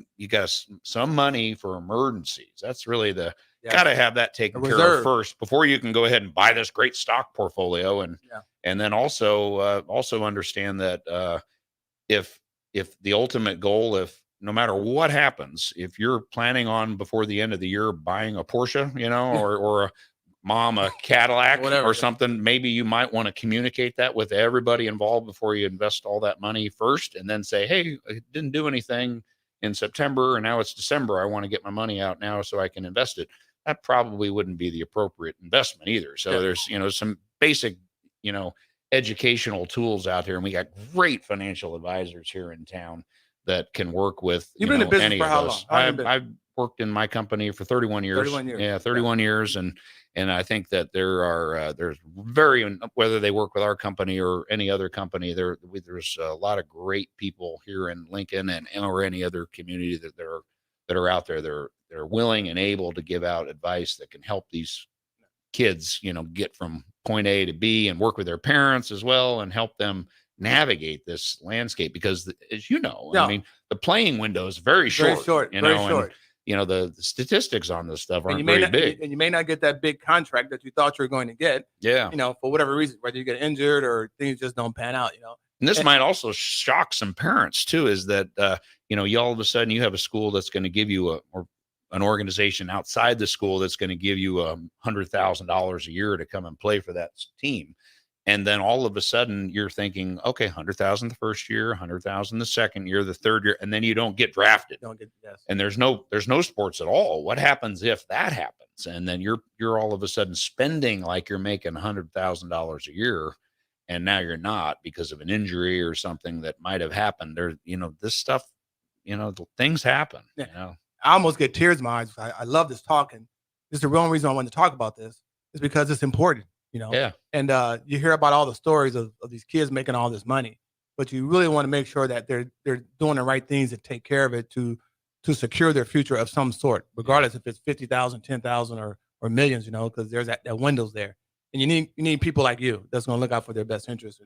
some money for emergencies. That's really got to have that taken care of first before you can go ahead and buy this great stock portfolio. And then also understand that if the ultimate goal, if no matter what happens, if you're planning on before the end of the year buying a Porsche, or a Cadillac or something, maybe you might want to communicate that with everybody involved before you invest all that money first, and then say, hey, I didn't do anything in September and now it's December. I want to get my money out now so I can invest it. That probably wouldn't be the appropriate investment either. So there's, some basic, educational tools out there, and we got great financial advisors here in town that can work with You've been in business for how long? I've worked in my company for 31 years. 31 years. Yeah, 31 years. And I think that there's whether they work with our company or any other company, there's a lot of great people here in Lincoln and or any other community that are out there. They're willing and able to give out advice that can help these kids, get from point A to B and work with their parents as well and help them navigate this landscape, because as I mean, the playing window is very short. And, the statistics on this stuff aren't very big. And you may not get that big contract that you thought you were going to get. Yeah. For whatever reason, whether you get injured or things just don't pan out, And this might also shock some parents too, is that, you all of a sudden you have a school that's going to give you an organization outside the school that's going to give you $100,000 a year to come and play for that team. And then all of a sudden you're thinking, okay, 100,000 the first year, 100,000 the second year, the third year, and then you don't get drafted. And there's no sports at all. What happens if that happens? And then you're all of a sudden spending like you're making $100,000 a year, and now you're not because of an injury or something that might have happened. There, this stuff, things happen. I almost get tears in my eyes. I love this talk, and this is the real reason I wanted to talk about this is because it's important. Yeah. And you hear about all the stories of these kids making all this money, but you really want to make sure that they're doing the right things to take care of it to secure their future of some sort, regardless if it's 50,000, 10,000 or millions, because there's that window's there. And you need people like you that's going to look out for their best interests.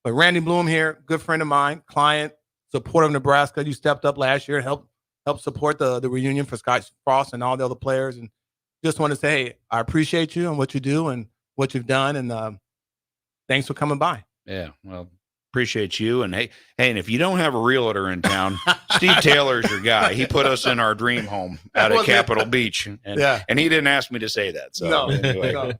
But Randy Bloom here, good friend of mine, client, supporter of Nebraska. You stepped up last year and helped support the reunion for Scott Frost and all the other players. And just want to say, hey, I appreciate you and what you do and what you've done, and thanks for coming by. Yeah, well, appreciate you. And hey, and if you don't have a realtor in town, Steve Taylor's your guy. He put us in our dream home out at Capitol Beach, and he didn't ask me to say that. So anyway,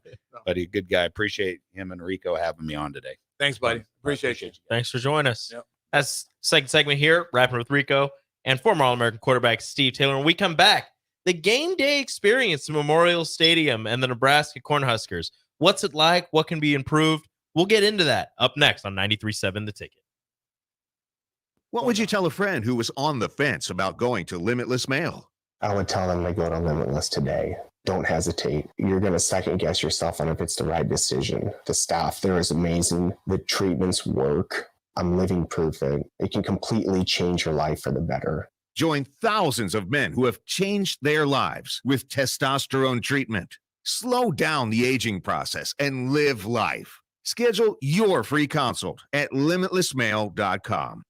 but he's a good guy. Appreciate him and Rico having me on today. Thanks, buddy. Appreciate you. Thanks for joining us. Yep. That's second segment here, Rapping with Rico and former All-American quarterback Steve Taylor. When we come back, the game day experience in Memorial Stadium and the Nebraska Cornhuskers. What's it like? What can be improved? We'll get into that up next on 93.7 The Ticket. What would you tell a friend who was on the fence about going to Limitless Mail? I would tell them to go to Limitless today. Don't hesitate. You're going to second guess yourself on if it's the right decision. The staff there is amazing. The treatments work. I'm living proof that it can completely change your life for the better. Join thousands of men who have changed their lives with testosterone treatment. Slow down the aging process and live life. Schedule your free consult at limitlessmail.com.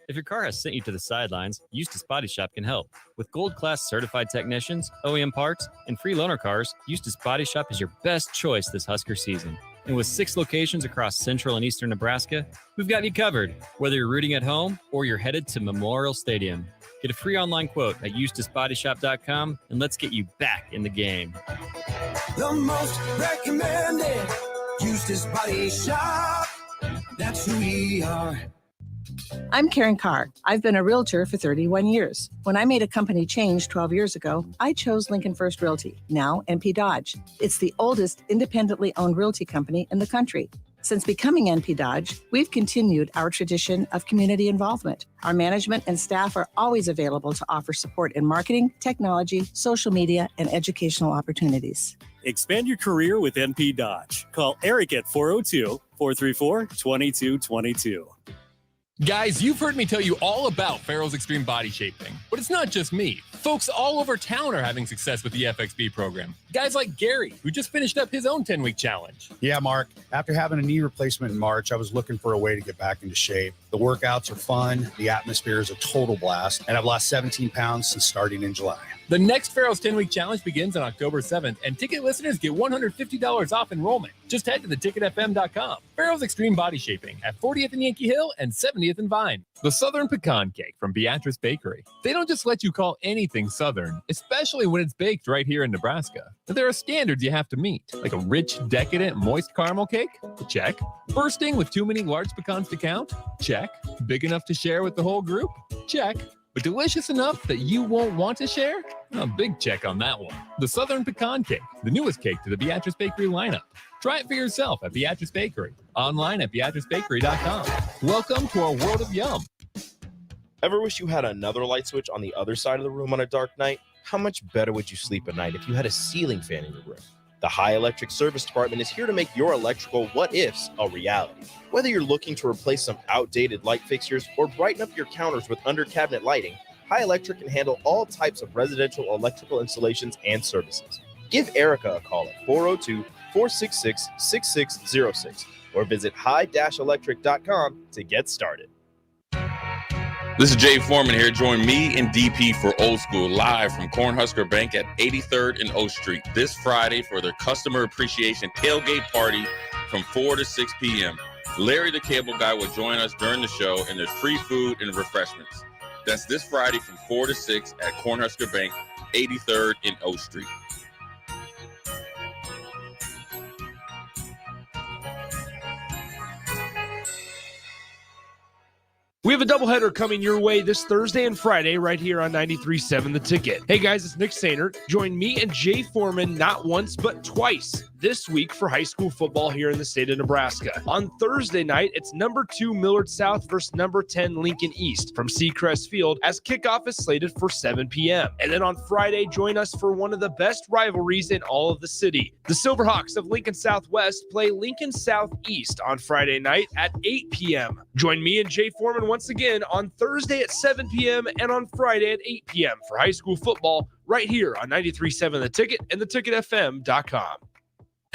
If your car has sent you to the sidelines, Eustace Body Shop can help. With gold-class certified technicians, OEM parts, and free loaner cars, Eustace Body Shop is your best choice this Husker season. And with 6 locations across central and eastern Nebraska, we've got you covered, whether you're rooting at home or you're headed to Memorial Stadium. Get a free online quote at EustaceBodyShop.com, and let's get you back in the game. The most recommended Eustace Body Shop. That's who we are. I'm Karen Carr. I've been a realtor for 31 years. When I made a company change 12 years ago, I chose Lincoln First Realty, now NP Dodge. It's the oldest independently owned realty company in the country. Since becoming NP Dodge, we've continued our tradition of community involvement. Our management and staff are always available to offer support in marketing, technology, social media, and educational opportunities. Expand your career with NP Dodge. Call Eric at 402-434-2222. Guys, you've heard me tell you all about Farrell's Extreme Body Shaping, but it's not just me. Folks all over town are having success with the FXB program. Guys like Gary, who just finished up his own 10-week challenge. Yeah, Mark. After having a knee replacement in March, I was looking for a way to get back into shape. The workouts are fun, the atmosphere is a total blast, and I've lost 17 pounds since starting in July. The next Farrell's 10-week challenge begins on October 7th, and ticket listeners get $150 off enrollment. Just head to theticketfm.com. Farrell's Extreme Body Shaping at 40th and Yankee Hill and 70th and Vine. The Southern Pecan Cake from Beatrice Bakery. They don't just let you call anything Southern, especially when it's baked right here in Nebraska. There are standards you have to meet, like a rich, decadent, moist caramel cake? Check. Bursting with too many large pecans to count? Check. Big enough to share with the whole group? Check. But delicious enough that you won't want to share? A big check on that one. The Southern Pecan Cake, the newest cake to the Beatrice Bakery lineup. Try it for yourself at Beatrice Bakery. Online at BeatriceBakery.com. Welcome to our world of yum. Ever wish you had another light switch on the other side of the room on a dark night? How much better would you sleep at night if you had a ceiling fan in your room? The High Electric Service Department is here to make your electrical what-ifs a reality. Whether you're looking to replace some outdated light fixtures or brighten up your counters with under-cabinet lighting, High Electric can handle all types of residential electrical installations and services. Give Erica a call at 402-466-6606 or visit high-electric.com to get started. This is Jay Foreman here. Join me and DP for Old School live from Cornhusker Bank at 83rd and O Street this Friday for their customer appreciation tailgate party from 4 to 6 p.m. Larry the Cable Guy will join us during the show, and there's free food and refreshments. That's this Friday from 4 to 6 at Cornhusker Bank 83rd and O Street. We have a doubleheader coming your way this Thursday and Friday right here on 93.7 The Ticket. Hey guys, it's Nick Sainert. Join me and Jay Foreman not once but twice this week for high school football here in the state of Nebraska. On Thursday night, it's number 2 Millard South versus number 10 Lincoln East from Seacrest Field as kickoff is slated for 7 p.m. And then on Friday, join us for one of the best rivalries in all of the city. The Silverhawks of Lincoln Southwest play Lincoln Southeast on Friday night at 8 p.m. Join me and Jay Foreman once again on Thursday at 7 p.m. and on Friday at 8 p.m. for high school football right here on 93.7 The Ticket and theticketfm.com.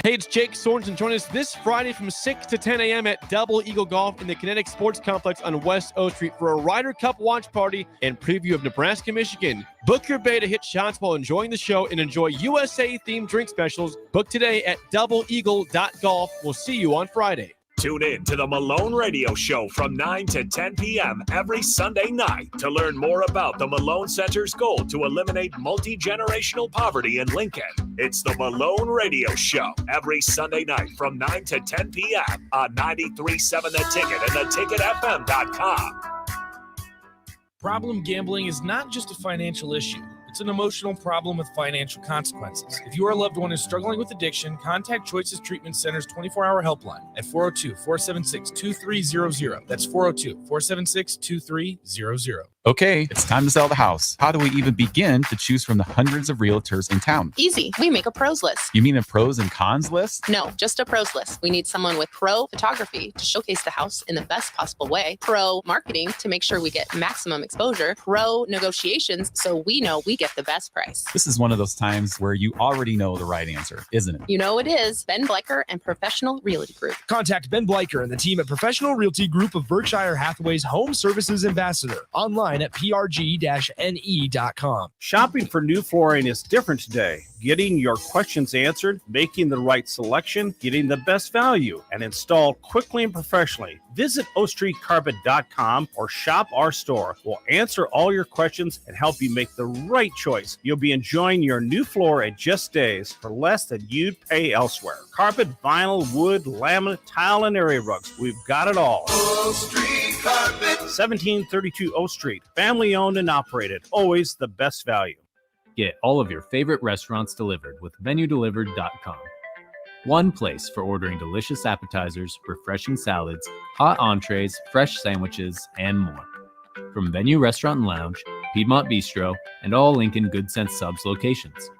Hey, it's Jake Sorensen. Join us this Friday from 6 to 10 a.m. at Double Eagle Golf in the Kinetic Sports Complex on West O Street for a Ryder Cup watch party and preview of Nebraska, Michigan. Book your bay to hit shots while enjoying the show and enjoy USA-themed drink specials. Book today at doubleeagle.golf. We'll see you on Friday. Tune in to the Malone Radio Show from 9 to 10 p.m. every Sunday night to learn more about the Malone Center's goal to eliminate multi-generational poverty in Lincoln. It's the Malone Radio Show every Sunday night from 9 to 10 p.m. on 93.7 The Ticket and theticketfm.com. Problem gambling is not just a financial issue. It's an emotional problem with financial consequences. If your loved one is struggling with addiction, contact Choices Treatment Center's 24-hour helpline at 402-476-2300. That's 402-476-2300. Okay, it's time to sell the house. How do we even begin to choose from the hundreds of realtors in town? Easy. We make a pros list. You mean a pros and cons list? No, just a pros list. We need someone with pro photography to showcase the house in the best possible way, pro marketing to make sure we get maximum exposure, pro negotiations so we know we get the best price. This is one of those times where you already know the right answer, isn't it? You know it is. Ben Bleicher and Professional Realty Group. Contact Ben Bleicher and the team at Professional Realty Group of Berkshire Hathaway's Home Services Ambassador. Online at prg-ne.com. Shopping for new flooring is different today. Getting your questions answered, making the right selection, getting the best value, and installed quickly and professionally. Visit ostreetcarpet.com or shop our store. We'll answer all your questions and help you make the right choice. You'll be enjoying your new floor in just days for less than you'd pay elsewhere. Carpet, vinyl, wood, laminate, tile, and area rugs. We've got it all. O Street Carpet. 1732 O Street. Family owned and operated. Always the best value. Get all of your favorite restaurants delivered with VenueDelivered.com. One place for ordering delicious appetizers, refreshing salads, hot entrees, fresh sandwiches, and more. From Venue Restaurant and Lounge, Piedmont Bistro, and all Lincoln Good Sense Subs locations.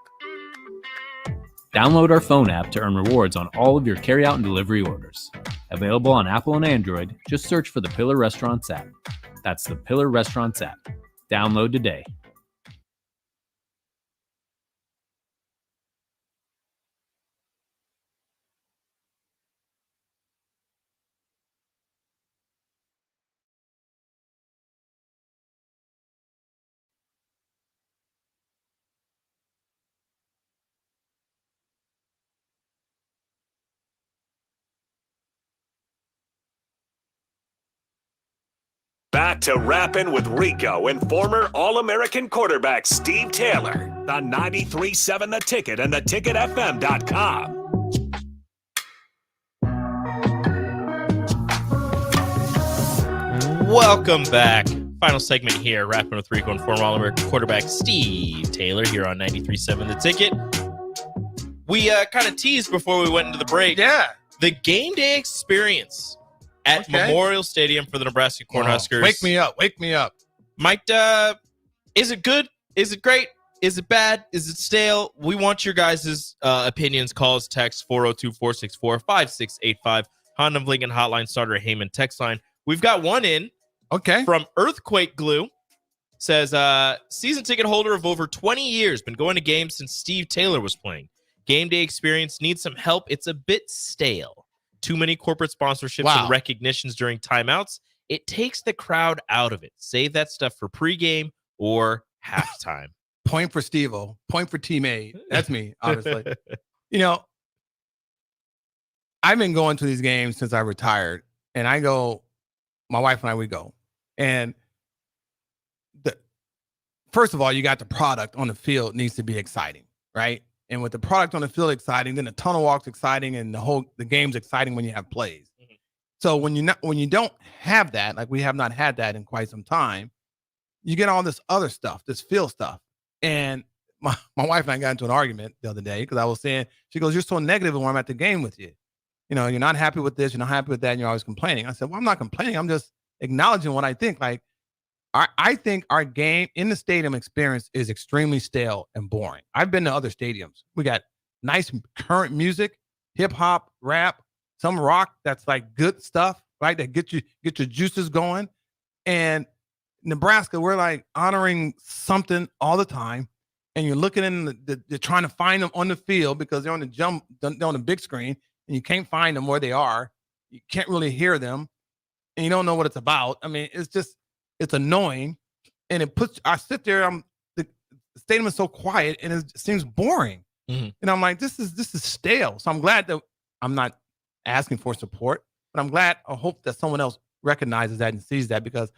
Download our phone app to earn rewards on all of your carryout and delivery orders. Available on Apple and Android, just search for the Pillar Restaurants app. That's the Pillar Restaurants app. Download today. Back to Rappin' with Rico and former All-American quarterback Steve Taylor on 93.7 The Ticket and theticketfm.com. Welcome back. Final segment here, Rappin' with Rico and former All-American quarterback Steve Taylor here on 93.7 The Ticket. We kind of teased before we went into the break. Yeah. The game day experience at Memorial Stadium for the Nebraska Cornhuskers. Wake me up. Wake me up. Mike, is it good? Is it great? Is it bad? Is it stale? We want your guys' opinions. Calls, text 402-464-5685. Honda of Lincoln Hotline, Starter Heyman text line. We've got one in. Okay. From Earthquake Glue. Says, season ticket holder of over 20 years. Been going to games since Steve Taylor was playing. Game day experience needs some help. It's a bit stale. Too many corporate sponsorships and recognitions during timeouts. It takes the crowd out of it. Save that stuff for pregame or halftime. Point for Steve-O. Point for Team A. That's me, obviously. You know, I've been going to these games since I retired. And I go, my wife and I, we go. And first of all, you got the product on the field needs to be exciting, right? And with the product on the field exciting, then the tunnel walk's exciting, and the game's exciting when you have plays. Mm-hmm. So when you don't have that, like we have not had that in quite some time, you get all this other stuff, this field stuff. And my wife and I got into an argument the other day because I was saying, she goes, "You're so negative when I'm at the game with you. You know, you're not happy with this, you're not happy with that, and you're always complaining." I said, "Well, I'm not complaining. I'm just acknowledging what I think." Like, I think our game in the stadium experience is extremely stale and boring. I've been to other stadiums. We got nice current music, hip hop, rap, some rock that's like good stuff, right? That get your juices going. And Nebraska, we're like honoring something all the time. And you're looking in you're trying to find them on the field because they're on the big screen, and you can't find them where they are. You can't really hear them, and you don't know what it's about. I mean, it's annoying, and I sit there, the stadium is so quiet, and it seems boring. Mm-hmm. And I'm like, this is stale. So I'm glad that I'm not asking for support, but I hope that someone else recognizes that and sees that, because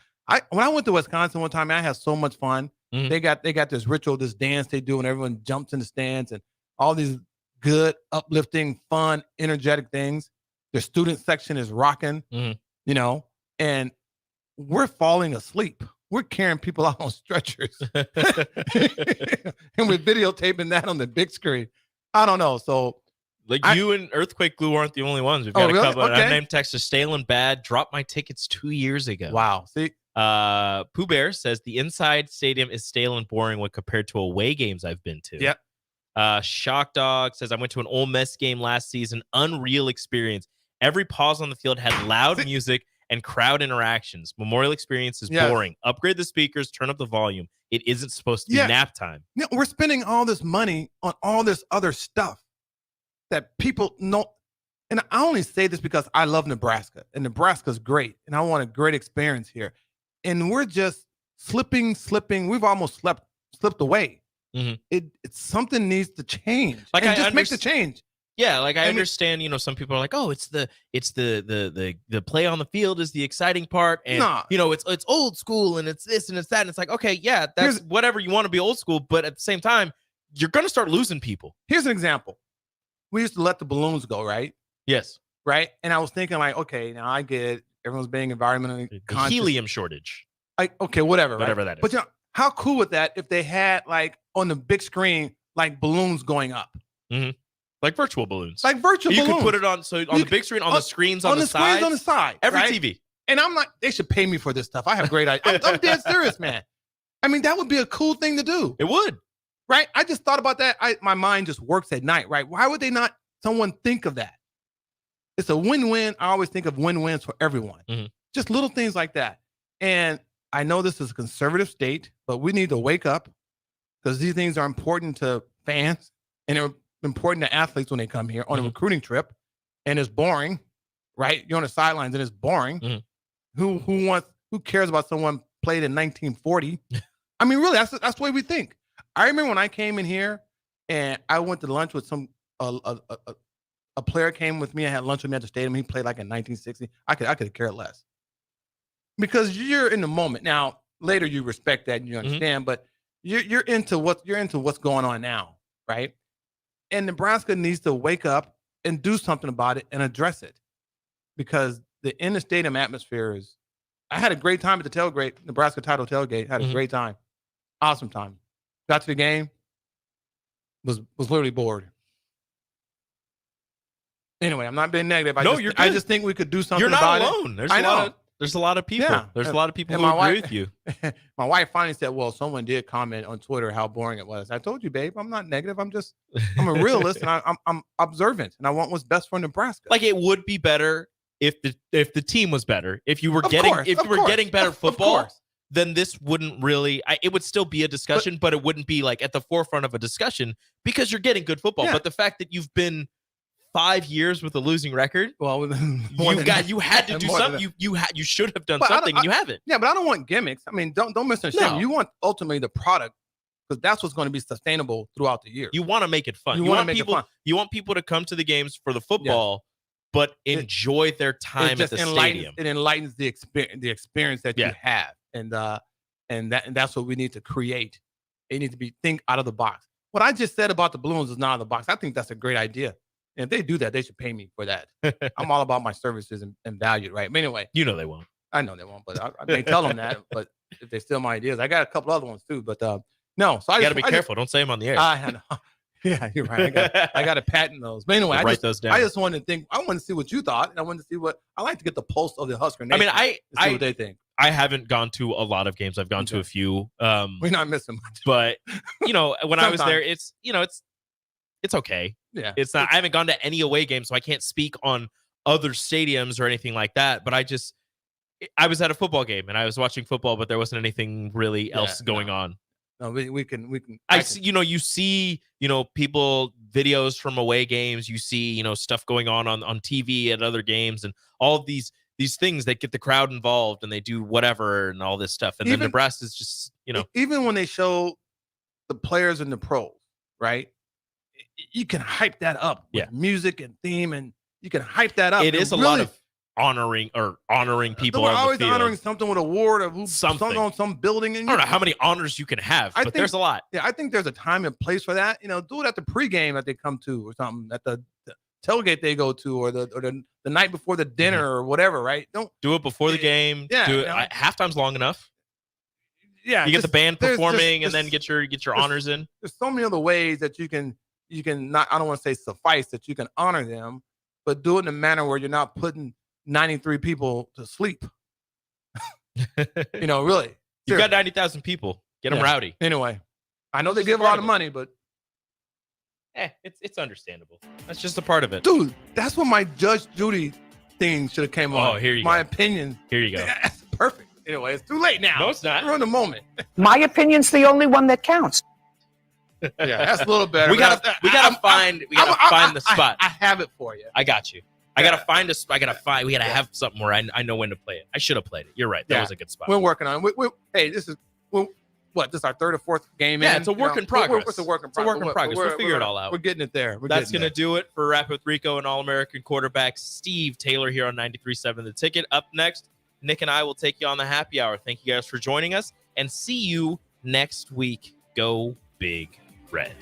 when I went to Wisconsin one time, I had so much fun. Mm-hmm. They got this ritual, this dance they do, and everyone jumps in the stands and all these good, uplifting, fun, energetic things. Their student section is rocking, you know, and we're falling asleep. We're carrying people out on stretchers, and we're videotaping that on the big screen. I don't know. So, you and Earthquake Glue aren't the only ones. We've got a couple. Okay. Name text is stale and bad. Dropped my tickets 2 years ago. Wow. See. Pooh Bear says the inside stadium is stale and boring when compared to away games I've been to. Yep. Shock Dog says I went to an Ole Miss game last season. Unreal experience. Every pause on the field had loud music and crowd interactions. Memorial experience is boring. Upgrade the speakers, turn up the volume. It isn't supposed to be nap time. Yeah, we're spending all this money on all this other stuff that people know. And I only say this because I love Nebraska, and Nebraska's great, and I want a great experience here. And we're just slipping. We've almost slipped away. Mm-hmm. It's something needs to change. Like, just make the change. Yeah, like I understand, you know, some people are like, "Oh, it's the play on the field is the exciting part, and you know, it's old school, and it's this and it's that." And it's like, okay, yeah, that's whatever, you want to be old school, but at the same time, you're gonna start losing people. Here's an example. We used to let the balloons go, right? Yes. Right. And I was thinking, like, okay, now I get it. Everyone's being environmentally conscious. Helium shortage. Like, okay, whatever that is. But you know, how cool would that if they had, like, on the big screen, like balloons going up? Mm-hmm. Like virtual balloons. Like virtual balloons. You could put it on the big screen, on the screens on the side. On the side. Every right? TV. And I'm like, they should pay me for this stuff. I have great ideas. I'm dead serious, man. I mean, that would be a cool thing to do. It would. Right? I just thought about that. My mind just works at night, right? Why would they not someone think of that? It's a win-win. I always think of win-wins for everyone. Mm-hmm. Just little things like that. And I know this is a conservative state, but we need to wake up, because these things are important to fans, and they're important to athletes when they come here on a recruiting trip, and it's boring, right? You're on the sidelines and it's boring. Mm-hmm. Who cares about someone played in 1940? I mean, really, that's the way we think. I remember when I came in here and I went to lunch with a player came with me. I had lunch with me at the stadium. He played like in 1960. I could care less, because you're in the moment. Now, later you respect that and you understand, but you're into what's going on now, right? And Nebraska needs to wake up and do something about it and address it, because the in the stadium atmosphere is. I had a great time at the tailgate, Nebraska title tailgate. Had a great time, awesome time. Got to the game, was literally bored. Anyway, I'm not being negative. I just think we could do something about it. You're not alone. There's a lot of people. Yeah. There's a lot of people who agree with you. My wife finally said, well, someone did comment on Twitter how boring it was. I told you, babe, I'm not negative. I'm a realist, and I'm observant, and I want what's best for Nebraska. Like, it would be better if the team was better. If you were getting better football, then this wouldn't really, it would still be a discussion, but it wouldn't be like at the forefront of a discussion, because you're getting good football. Yeah. But the fact that you've been 5 years with a losing record, well, you had to do something. You should have done something, and you haven't. Yeah, but I don't want gimmicks. I mean, don't misunderstand. No. You want ultimately the product, because that's what's going to be sustainable throughout the year. You want to make it fun. You want people to come to the games for the football, but enjoy their time at the stadium. It enlightens the experience that you have, and and that's what we need to create. It needs to be think out of the box. What I just said about the balloons is not out of the box. I think that's a great idea. And if they do that, they should pay me for that. I'm all about my services and value, right? But anyway, You know they won't. I know they won't, but I may tell them that. But if they steal my ideas, I got a couple other ones too. But no, so You got to be careful. Don't say them on the air. I know. Yeah, you're right. I got to patent those. But anyway, Write those down. I just wanted to think. I wanted to see what you thought, and I wanted to see what I like to get the pulse of the Husker Nation. I mean, to see what they think. I haven't gone to a lot of games. I've gone to a few. We're not missing much. But when I was there, Sometimes. it's okay. Yeah, It's not. I haven't gone to any away games, so I can't speak on other stadiums or anything like that. But I was at a football game and I was watching football, but there wasn't anything really else going on. No, we can. You see, people videos from away games. You see, stuff going on TV at other games, and all of these things that get the crowd involved, and they do whatever and all this stuff. And then Nebraska's just, even when they show the players and the pros, right? You can hype that up with music and theme, and you can hype that up. It is a lot of honoring people. We're on always the field. honoring something with an award or who sung on some building. And I don't know how many honors you can have, but there's a lot. Yeah, I think there's a time and place for that. Do it at the pregame that they come to, or something at the tailgate they go to, or the night before the dinner or whatever. Right? Don't do it before the game. Yeah, do it. Halftime's long enough. Yeah, you get the band performing and then get your honors in. There's so many other ways that you can not. I don't want to say suffice that you can honor them, but do it in a manner where you're not putting 93 people to sleep. Really. You've got 90,000 people. Get them rowdy. Anyway, I know they give a lot of money, but it's understandable. That's just a part of it. Dude, that's what my Judge Judy thing should have came on. Oh, here you my go. opinion. Here you go. That's perfect. Anyway, it's too late now. No, it's not. We're in the moment. My opinion's the only one that counts. Yeah, that's a little better. We gotta find the spot. I have it for you. I got you. I gotta find a spot. We gotta have something where I know when to play it. I should have played it. You're right. That was a good spot. We're working on it. Hey, this is this is our third or fourth game. Yeah, it's a work in progress. It's a work in It's a work in progress. We'll figure it all out. We're getting it there. That's gonna do it for Rappin' with Rico and All-American quarterback Steve Taylor here on 93.7 The Ticket. Up next, Nick and I will take you on the happy hour. Thank you guys for joining us, and see you next week. Go Big Red.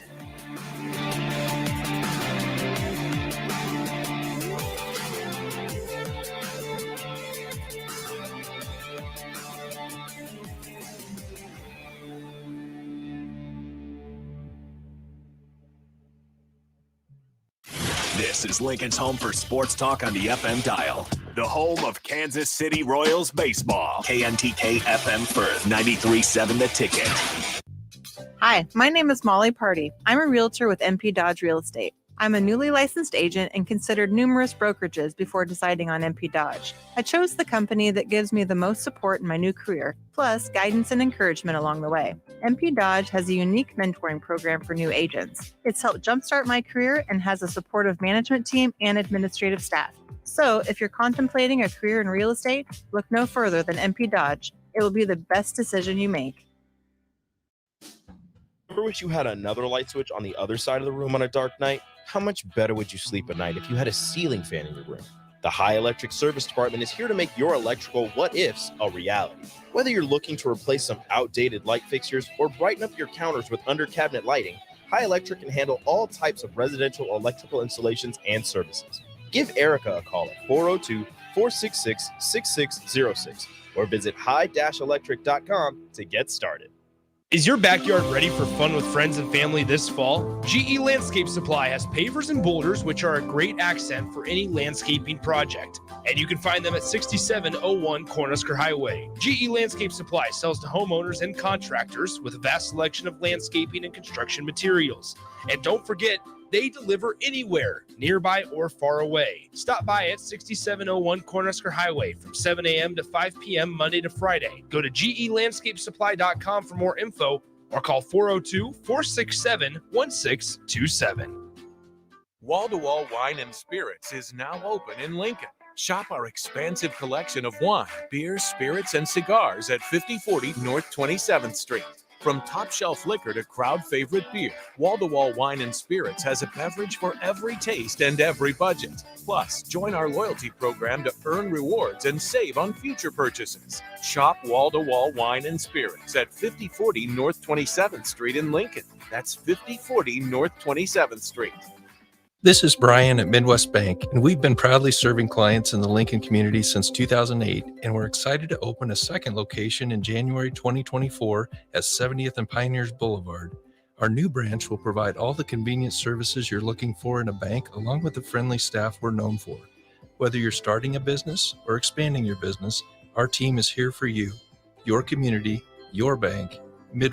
This is Lincoln's home for sports talk on the FM dial. The home of Kansas City Royals baseball. KNTK FM Firth, 93.7 The Ticket. Hi, my name is Molly Party. I'm a realtor with MP Dodge Real Estate. I'm a newly licensed agent and considered numerous brokerages before deciding on MP Dodge. I chose the company that gives me the most support in my new career, plus guidance and encouragement along the way. MP Dodge has a unique mentoring program for new agents. It's helped jumpstart my career and has a supportive management team and administrative staff. So if you're contemplating a career in real estate, look no further than MP Dodge. It will be the best decision you make. Ever wish you had another light switch on the other side of the room on a dark night? How much better would you sleep at night if you had a ceiling fan in your room? The High Electric Service Department is here to make your electrical what-ifs a reality. Whether you're looking to replace some outdated light fixtures or brighten up your counters with under-cabinet lighting, High Electric can handle all types of residential electrical installations and services. Give Erica a call at 402-466-6606 or visit high-electric.com to get started. Is your backyard ready for fun with friends and family this fall? GE Landscape Supply has pavers and boulders, which are a great accent for any landscaping project. And you can find them at 6701 Cornhusker Highway. GE Landscape Supply sells to homeowners and contractors with a vast selection of landscaping and construction materials. And don't forget, they deliver anywhere, nearby or far away. Stop by at 6701 Cornhusker Highway from 7 a.m. to 5 p.m. Monday to Friday. Go to gelandscapesupply.com for more info or call 402-467-1627. Wall-to-Wall Wine and Spirits is now open in Lincoln. Shop our expansive collection of wine, beer, spirits, and cigars at 5040 North 27th Street. From top shelf liquor to crowd favorite beer, Wall to Wall Wine and Spirits has a beverage for every taste and every budget. Plus, join our loyalty program to earn rewards and save on future purchases. Shop Wall to Wall Wine and Spirits at 5040 North 27th Street in Lincoln. That's 5040 North 27th Street. This is Brian at Midwest Bank, and we've been proudly serving clients in the Lincoln community since 2008, and we're excited to open a second location in January 2024 at 70th and Pioneers Boulevard. Our new branch will provide all the convenient services you're looking for in a bank, along with the friendly staff we're known for. Whether you're starting a business or expanding your business, our team is here for you, your community, your bank,